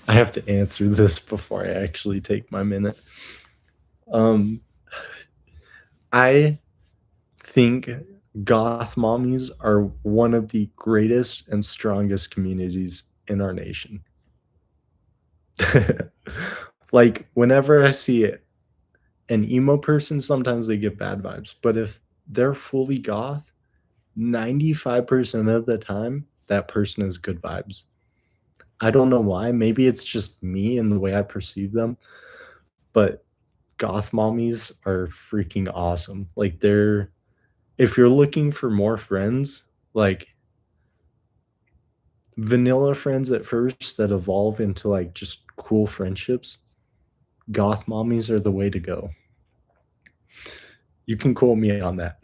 I have to answer this before I actually take my minute. Um, I think goth mommies are one of the greatest and strongest communities in our nation. Like, whenever I see it, an emo person, sometimes they get bad vibes, but if they're fully goth, 95% of the time, that person is good vibes. I don't know why, maybe it's just me and the way I perceive them, but goth mommies are freaking awesome. Like, they're if you're looking for more friends, like, vanilla friends at first that evolve into, like, just cool friendships, goth mommies are the way to go. You can quote me on that.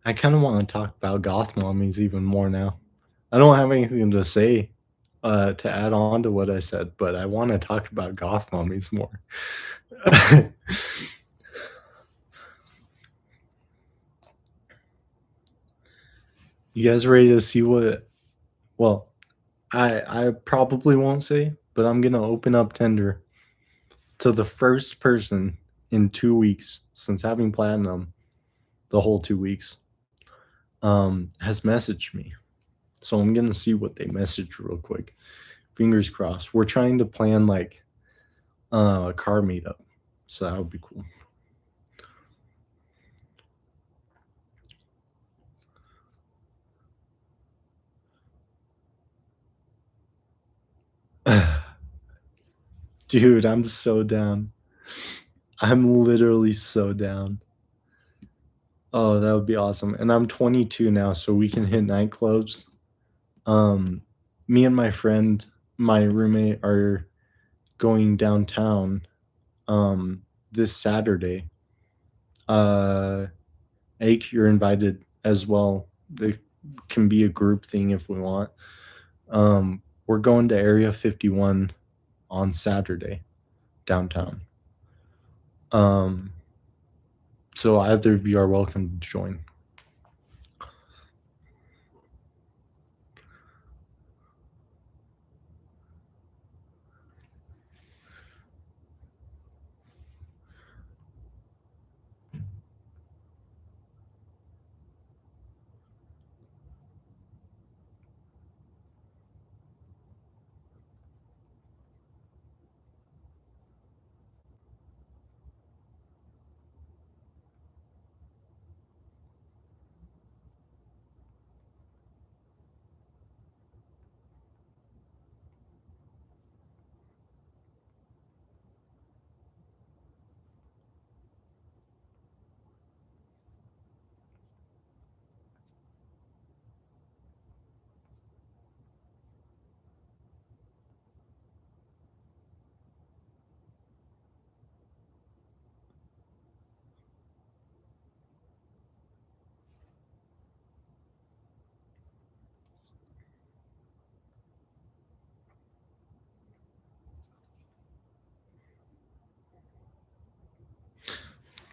I kinda wanna talk about goth mommies even more now. I don't have anything to say, to add on to what I said, but I wanna talk about goth mommies more. You guys ready to see what well, I probably won't say, but I'm gonna open up Tinder to the first person in 2 weeks since having platinum the whole 2 weeks, has messaged me. So I'm gonna see what they message real quick. Fingers crossed. We're trying to plan, like, a car meetup, so that would be cool. Dude, I'm so down. I'm literally so down. Oh, that would be awesome, and I'm 22 now, so we can hit nightclubs. Um, Me and my friend, my roommate, are going downtown, this Saturday. Uh, Ake, you're invited as well. It can be a group thing if we want. We're going to Area 51 on Saturday downtown. Um, so either of you are welcome to join.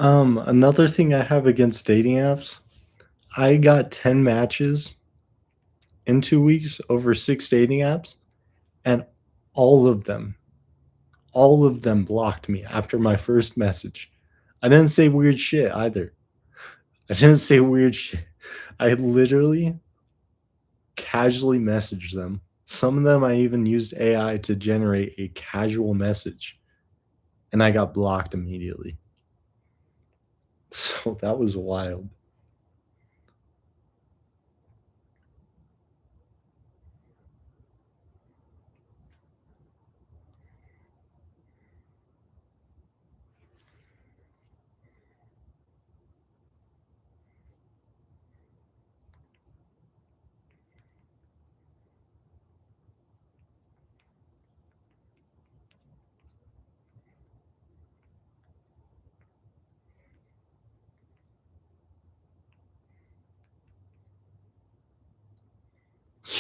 Another thing I have against dating apps, I got 10 matches in 2 weeks over 6 dating apps, and all of them, All of them blocked me after my first message. I didn't say weird shit either. I didn't say weird shit. I literally casually messaged them. Some of them I even used AI to generate a casual message, and I got blocked immediately. So that was wild.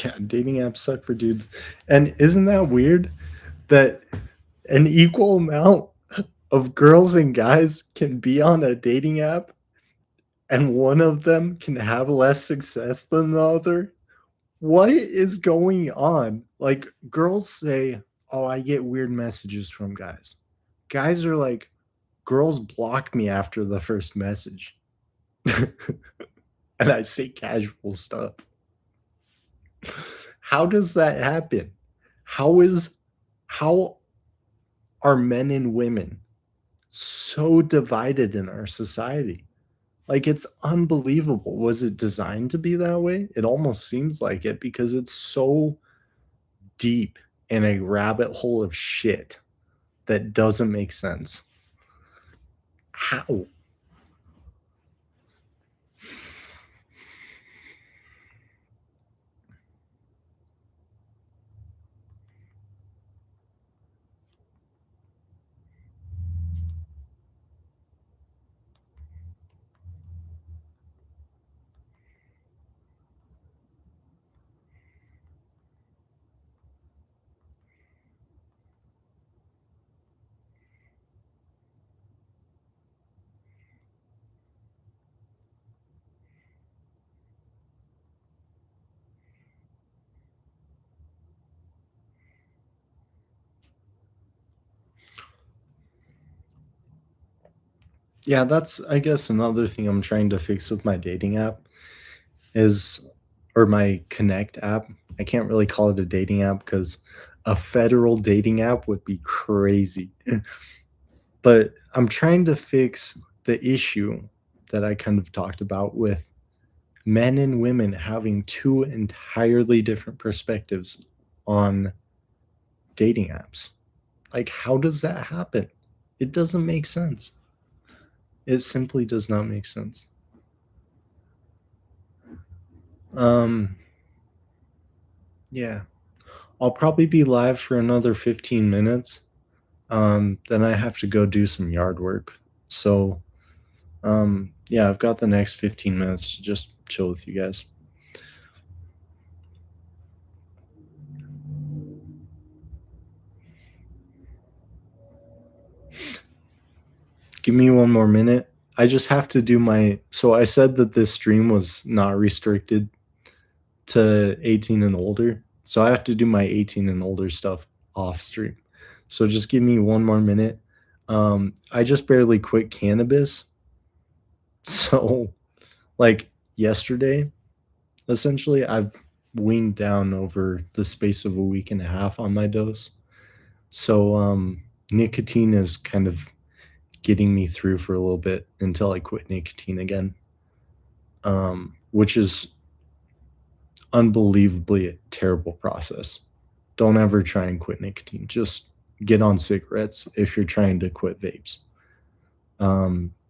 Yeah, dating apps suck for dudes. And isn't that weird that an equal amount of girls and guys can be on a dating app and one of them can have less success than the other? What is going on? Like, girls say, "Oh, I get weird messages from guys." Guys are like, "Girls block me after the first message." And I say casual stuff. How does that happen? How is how are men and women so divided in our society? Like, it's unbelievable. Was it designed to be that way? It almost seems like it because it's so deep in a rabbit hole of shit that doesn't make sense. How? Yeah, that's, I guess, another thing I'm trying to fix with my dating app is, or my Connect app. I can't really call it a dating app because a federal dating app would be crazy. But I'm trying to fix the issue that I kind of talked about with men and women having two entirely different perspectives on dating apps. Like, how does that happen? It doesn't make sense. It simply does not make sense. Um, yeah. I'll probably be live for another 15 minutes. Then I have to go do some yard work. So, yeah, I've got the next 15 minutes to just chill with you guys. Give me one more minute. I just have to do my. So I said that this stream was not restricted to 18 and older. So I have to do my 18 and older stuff off stream. So just give me one more minute. I just barely quit cannabis. So, like yesterday, essentially, I've weaned down over the space of a week and a half on my dose. So, nicotine is kind of getting me through for a little bit until I quit nicotine again, which is unbelievably a terrible process. Don't ever try and quit nicotine. Just get on cigarettes if you're trying to quit vapes.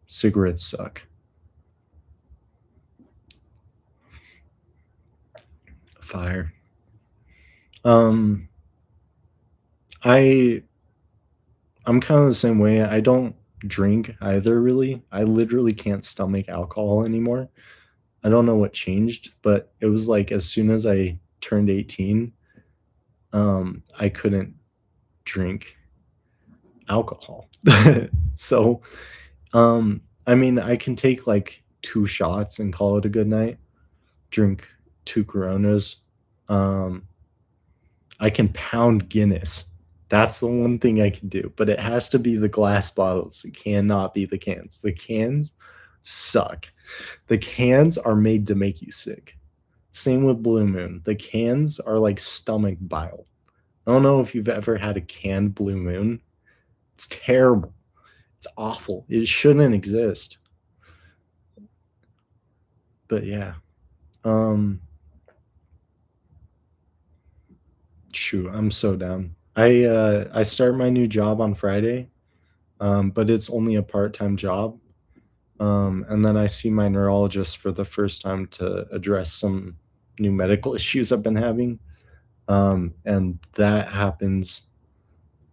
Cigarettes suck. Fire. Um, I I'm kind of the same way. I don't drink either really. I literally can't stomach alcohol anymore. I don't know what changed, but it was like as soon as I turned 18, I couldn't drink alcohol. So, I mean, I can take like 2 shots and call it a good night, drink 2 Coronas. Um, I can pound Guinness That's the one thing I can do, but it has to be the glass bottles. It cannot be the cans. The cans suck. The cans are made to make you sick. Same with Blue Moon. The cans are like stomach bile. I don't know if you've ever had a canned Blue Moon. It's terrible. It's awful. It shouldn't exist. But yeah. Um Shoot, I'm so down. I start my new job on Friday, but it's only a part-time job. And then I see my neurologist for the first time to address some new medical issues I've been having. And that happens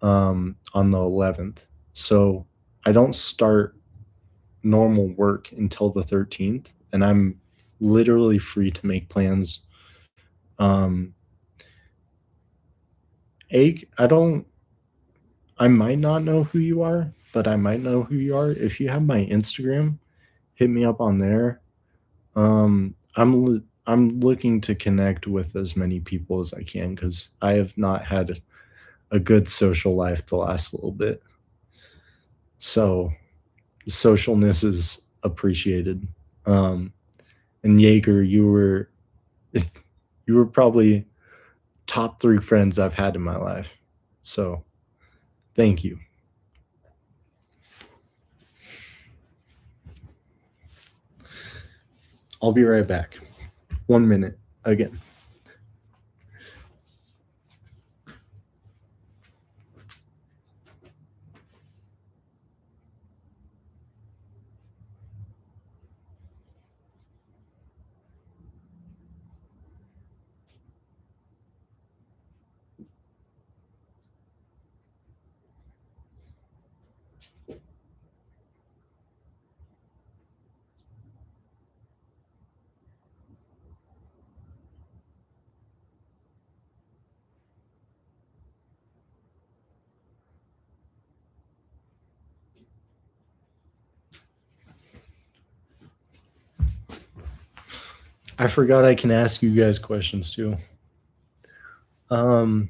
on the 11th. So I don't start normal work until the 13th, and I'm literally free to make plans. Um, I don't, I might not know who you are, but I might know who you are. If you have my Instagram, hit me up on there. I'm looking to connect with as many people as I can because I have not had a good social life the last little bit. So socialness is appreciated. Um, and Jaeger, you were probably top 3 friends I've had in my life. So thank you. I'll be right back. 1 minute again. I forgot I can ask you guys questions too. Um,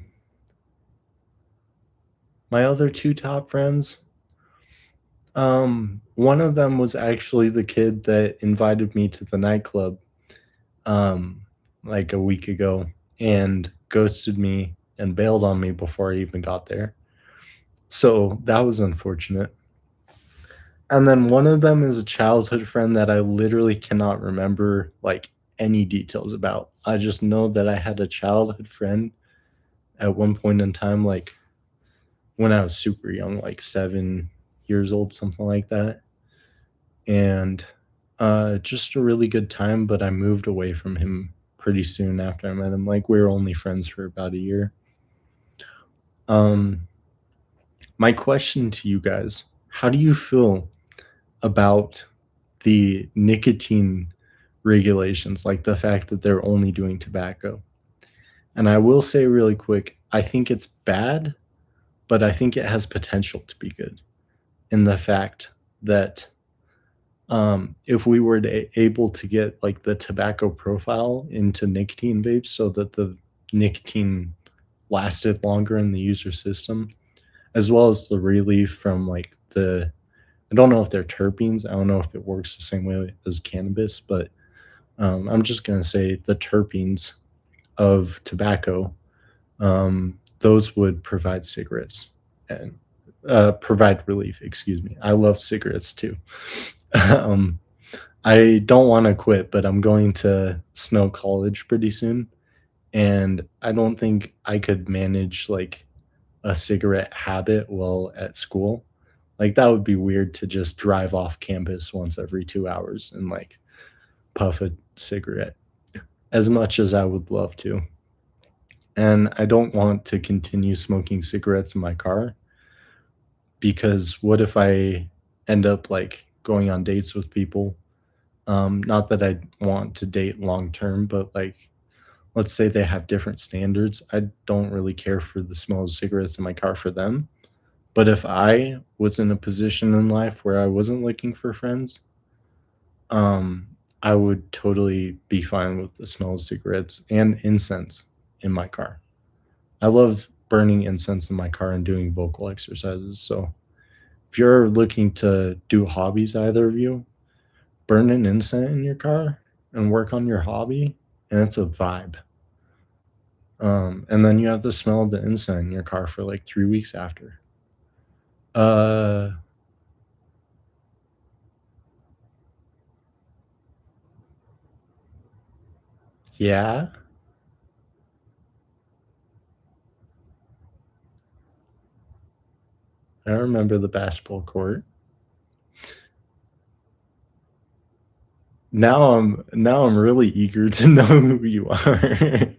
my other two top friends, one of them was actually the kid that invited me to the nightclub, um, like a week ago and ghosted me and bailed on me before I even got there. So that was unfortunate. And then one of them is a childhood friend that I literally cannot remember like any details about. I just know that I had a childhood friend at one point in time, like when I was super young, like 7 years old, something like that. And just a really good time, but I moved away from him pretty soon after I met him. Like we were only friends for about a year. Um, my question to you guys: how do you feel about the nicotine regulations, like the fact that they're only doing tobacco? And I will say really quick, I think it's bad, but I think it has potential to be good in the fact that if we were able to get like the tobacco profile into nicotine vapes so that the nicotine lasted longer in the user system, as well as the relief from like I don't know if they're terpenes. I don't know if it works the same way as cannabis, but I'm just gonna say the terpenes of tobacco, those would provide cigarettes and provide relief. Excuse me. I love cigarettes too. um, I don't want to quit, but I'm going to Snow College pretty soon, and I don't think I could manage like a cigarette habit while at school. Like that would be weird to just drive off campus once every 2 hours and like puff a cigarette as much as I would love to. And I don't want to continue smoking cigarettes in my car because what if I end up like going on dates with people? Not that I want to date long term, but like let's say they have different standards. I don't really care for the smell of cigarettes in my car for them. But if I was in a position in life where I wasn't looking for friends, um, I would totally be fine with the smell of cigarettes and incense in my car. I love burning incense in my car and doing vocal exercises. So if you're looking to do hobbies, either of you, burn an incense in your car and work on your hobby, and it's a vibe. And then you have the smell of the incense in your car for like 3 weeks after. Uh, yeah, I remember the basketball court. Now I'm really eager to know who you are.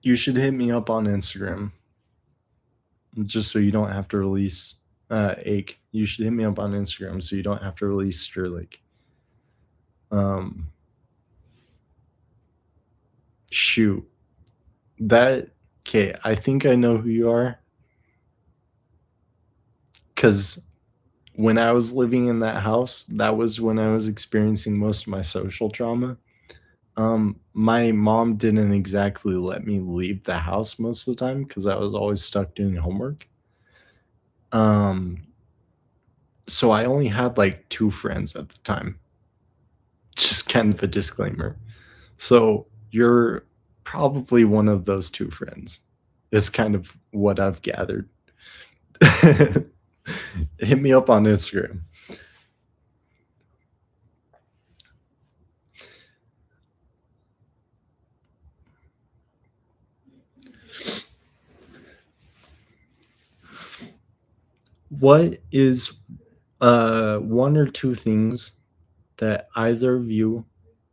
You should hit me up on Instagram just so you don't have to release ache. You should hit me up on Instagram so you don't have to release your like um shoot. That okay, I think I know who you are cuz when I was living in that house, that was when I was experiencing most of my social trauma. My mom didn't exactly let me leave the house most of the time because I was always stuck doing homework. Um, so I only had like 2 friends at the time. Just kind of a disclaimer. So you're probably one of those 2 friends. Is kind of what I've gathered. Hit me up on Instagram. What is one or 2 things that either of you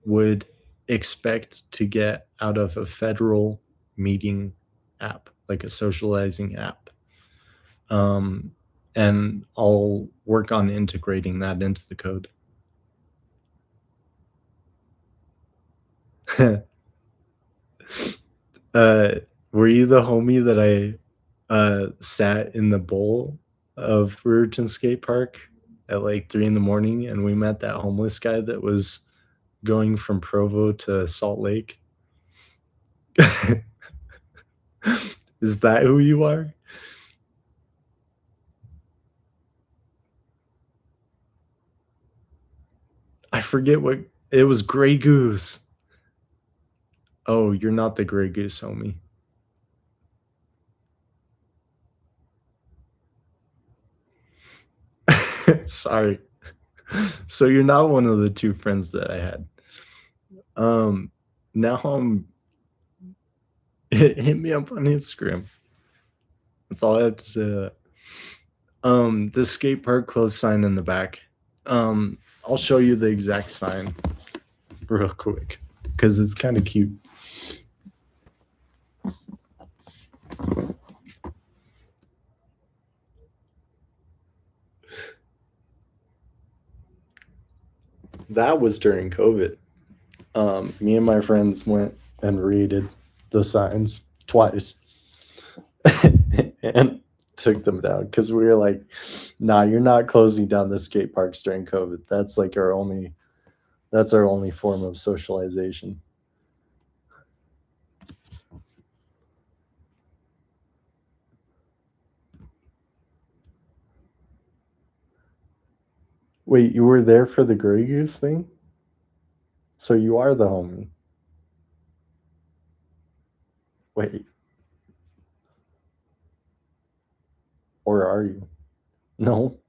would expect to get out of a federal meeting app, like a socializing app? Um, and I'll work on integrating that into the code. uh, were you the homie that I sat in the bowl of Riverton Skate Park at like 3 in the morning and we met that homeless guy that was going from Provo to Salt Lake? Is that who you are? I forget what it was. Gray Goose. Oh, you're not the Gray Goose, homie. Sorry. So you're not one of the 2 friends that I had. Um, now hit me up on Instagram. That's all I have to say to that. The skate park closed sign in the back. I'll show you the exact sign real quick because it's kind of cute. That was during COVID. Me and my friends went and raided the signs twice and took them down because we were like, nah, you're not closing down the skate parks during COVID. That's like that's our only form of socialization. Wait, you were there for the Grey Goose thing? So you are the homie. Wait, or are you? No.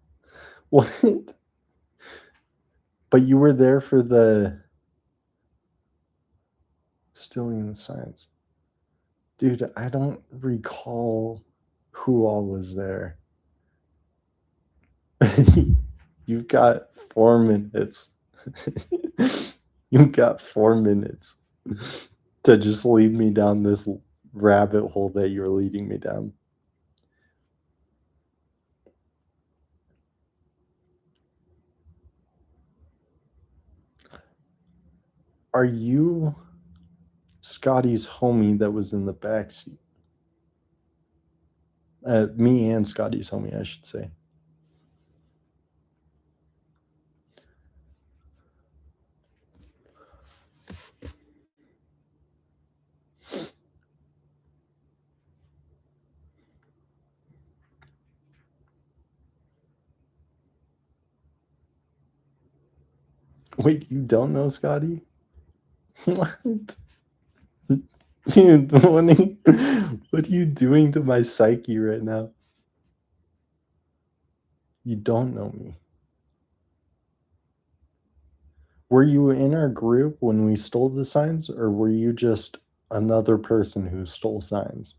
What? But you were there for the stealing the signs. Dude, I don't recall who all was there. You've got 4 minutes. You've got 4 minutes to just lead me down this rabbit hole that you're leading me down. Are you Scotty's homie that was in the back seat? Me and Scotty told me, I should say. Wait, you don't know Scotty? What? Dude, what are you doing to my psyche right now? You don't know me. Were you in our group when we stole the signs, or were you just another person who stole signs?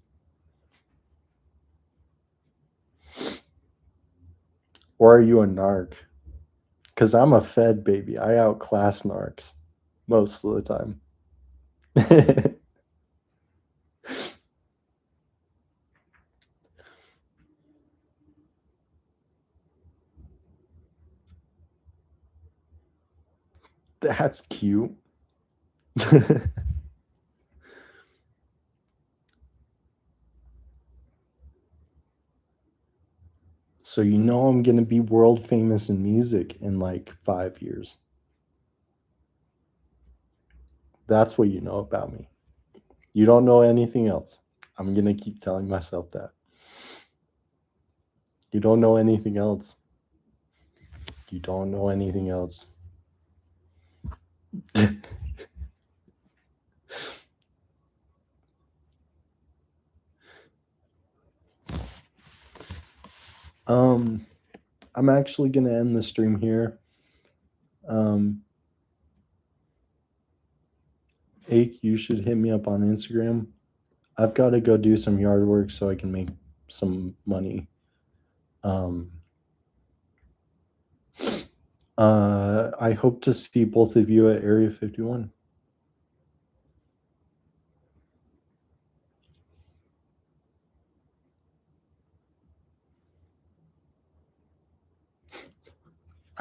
Or are you a narc? Because I'm a Fed baby. I outclass narcs most of the time. That's cute. So you know I'm gonna be world famous in music in like 5 years. That's what you know about me. You don't know anything else. I'm gonna keep telling myself that. You don't know anything else. You don't know anything else. um, I'm actually gonna end the stream here. Um, Ake, you should hit me up on Instagram. I've got to go do some yard work so I can make some money. Um, I hope to see both of you at Area 51.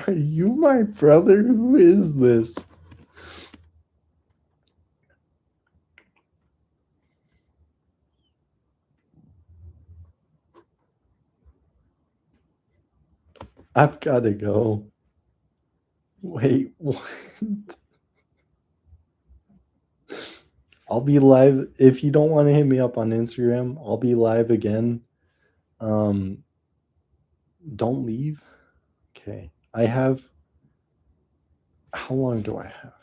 Are you my brother? Who is this? I've got to go. Wait, what? I'll be live. If you don't want to hit me up on Instagram, I'll be live again. Um, don't leave. Okay. I have. How long do I have?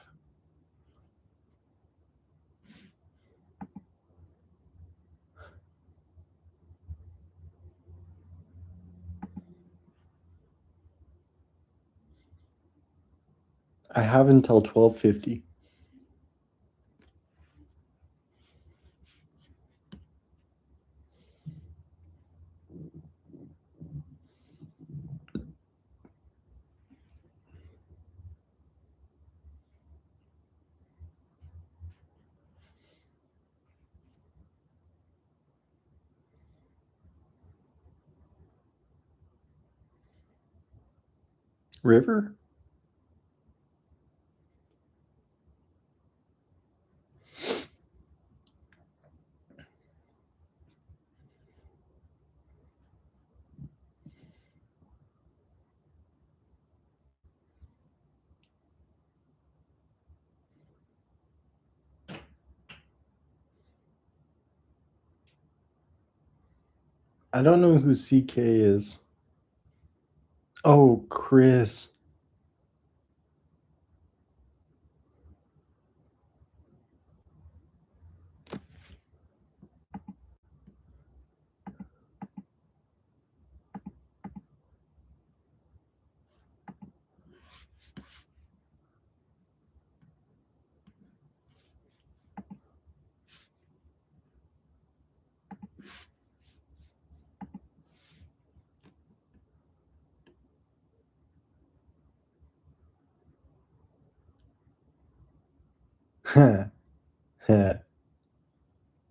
I have until 12:50. River? I don't know who CK is. Oh, Chris.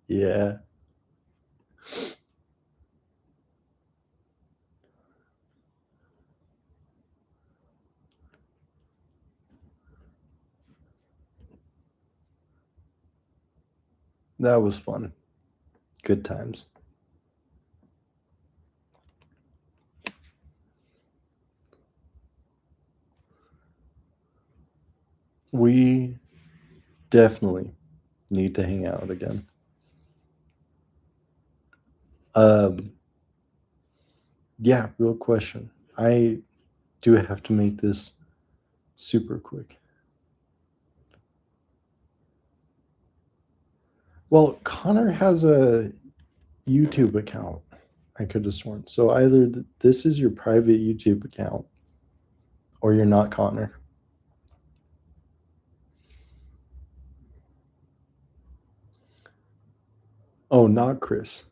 Yeah, that was fun. Good times. We definitely need to hang out again. Um, yeah, real question. I do have to make this super quick. Well, Connor has a YouTube account. I could have sworn. So either this is your private YouTube account or you're not Connor. Oh, not Chris.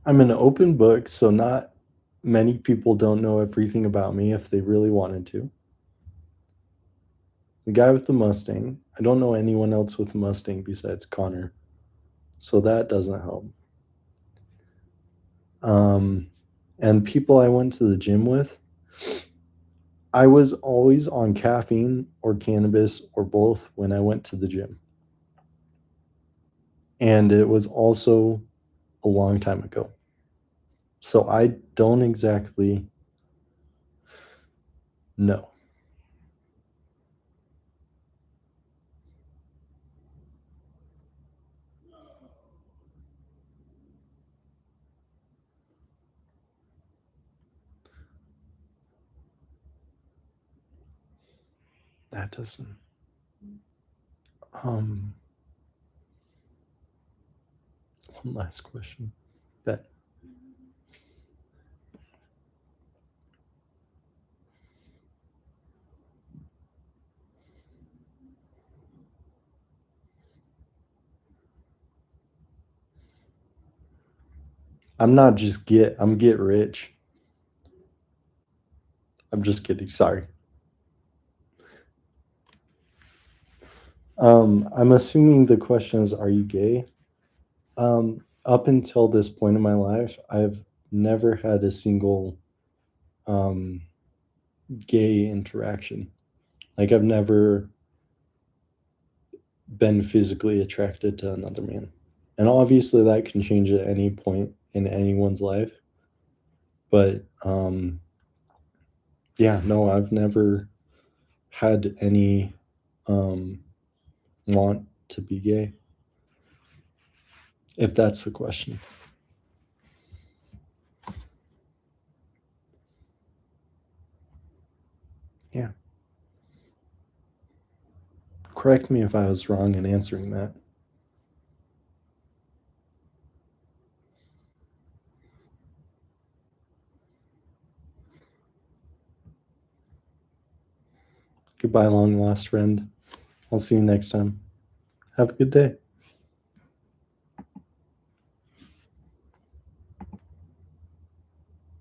I'm an open book, so not many people don't know everything about me if they really wanted to. The guy with the Mustang, I don't know anyone else with a Mustang besides Connor, so that doesn't help. Um, and people I went to the gym with, I was always on caffeine or cannabis or both when I went to the gym. And it was also a long time ago. So I don't exactly know. That doesn't. Um, One last question. That I'm not just I'm get rich. I'm just kidding. Sorry. I'm assuming the question is, are you gay? Up until this point in my life, I've never had a single um, gay interaction. Like I've never been physically attracted to another man. And obviously that can change at any point in anyone's life. But yeah, no, I've never had any um, want to be gay, if that's the question. Yeah. Correct me if I was wrong in answering that. Goodbye, long lost friend. I'll see you next time. Have a good day.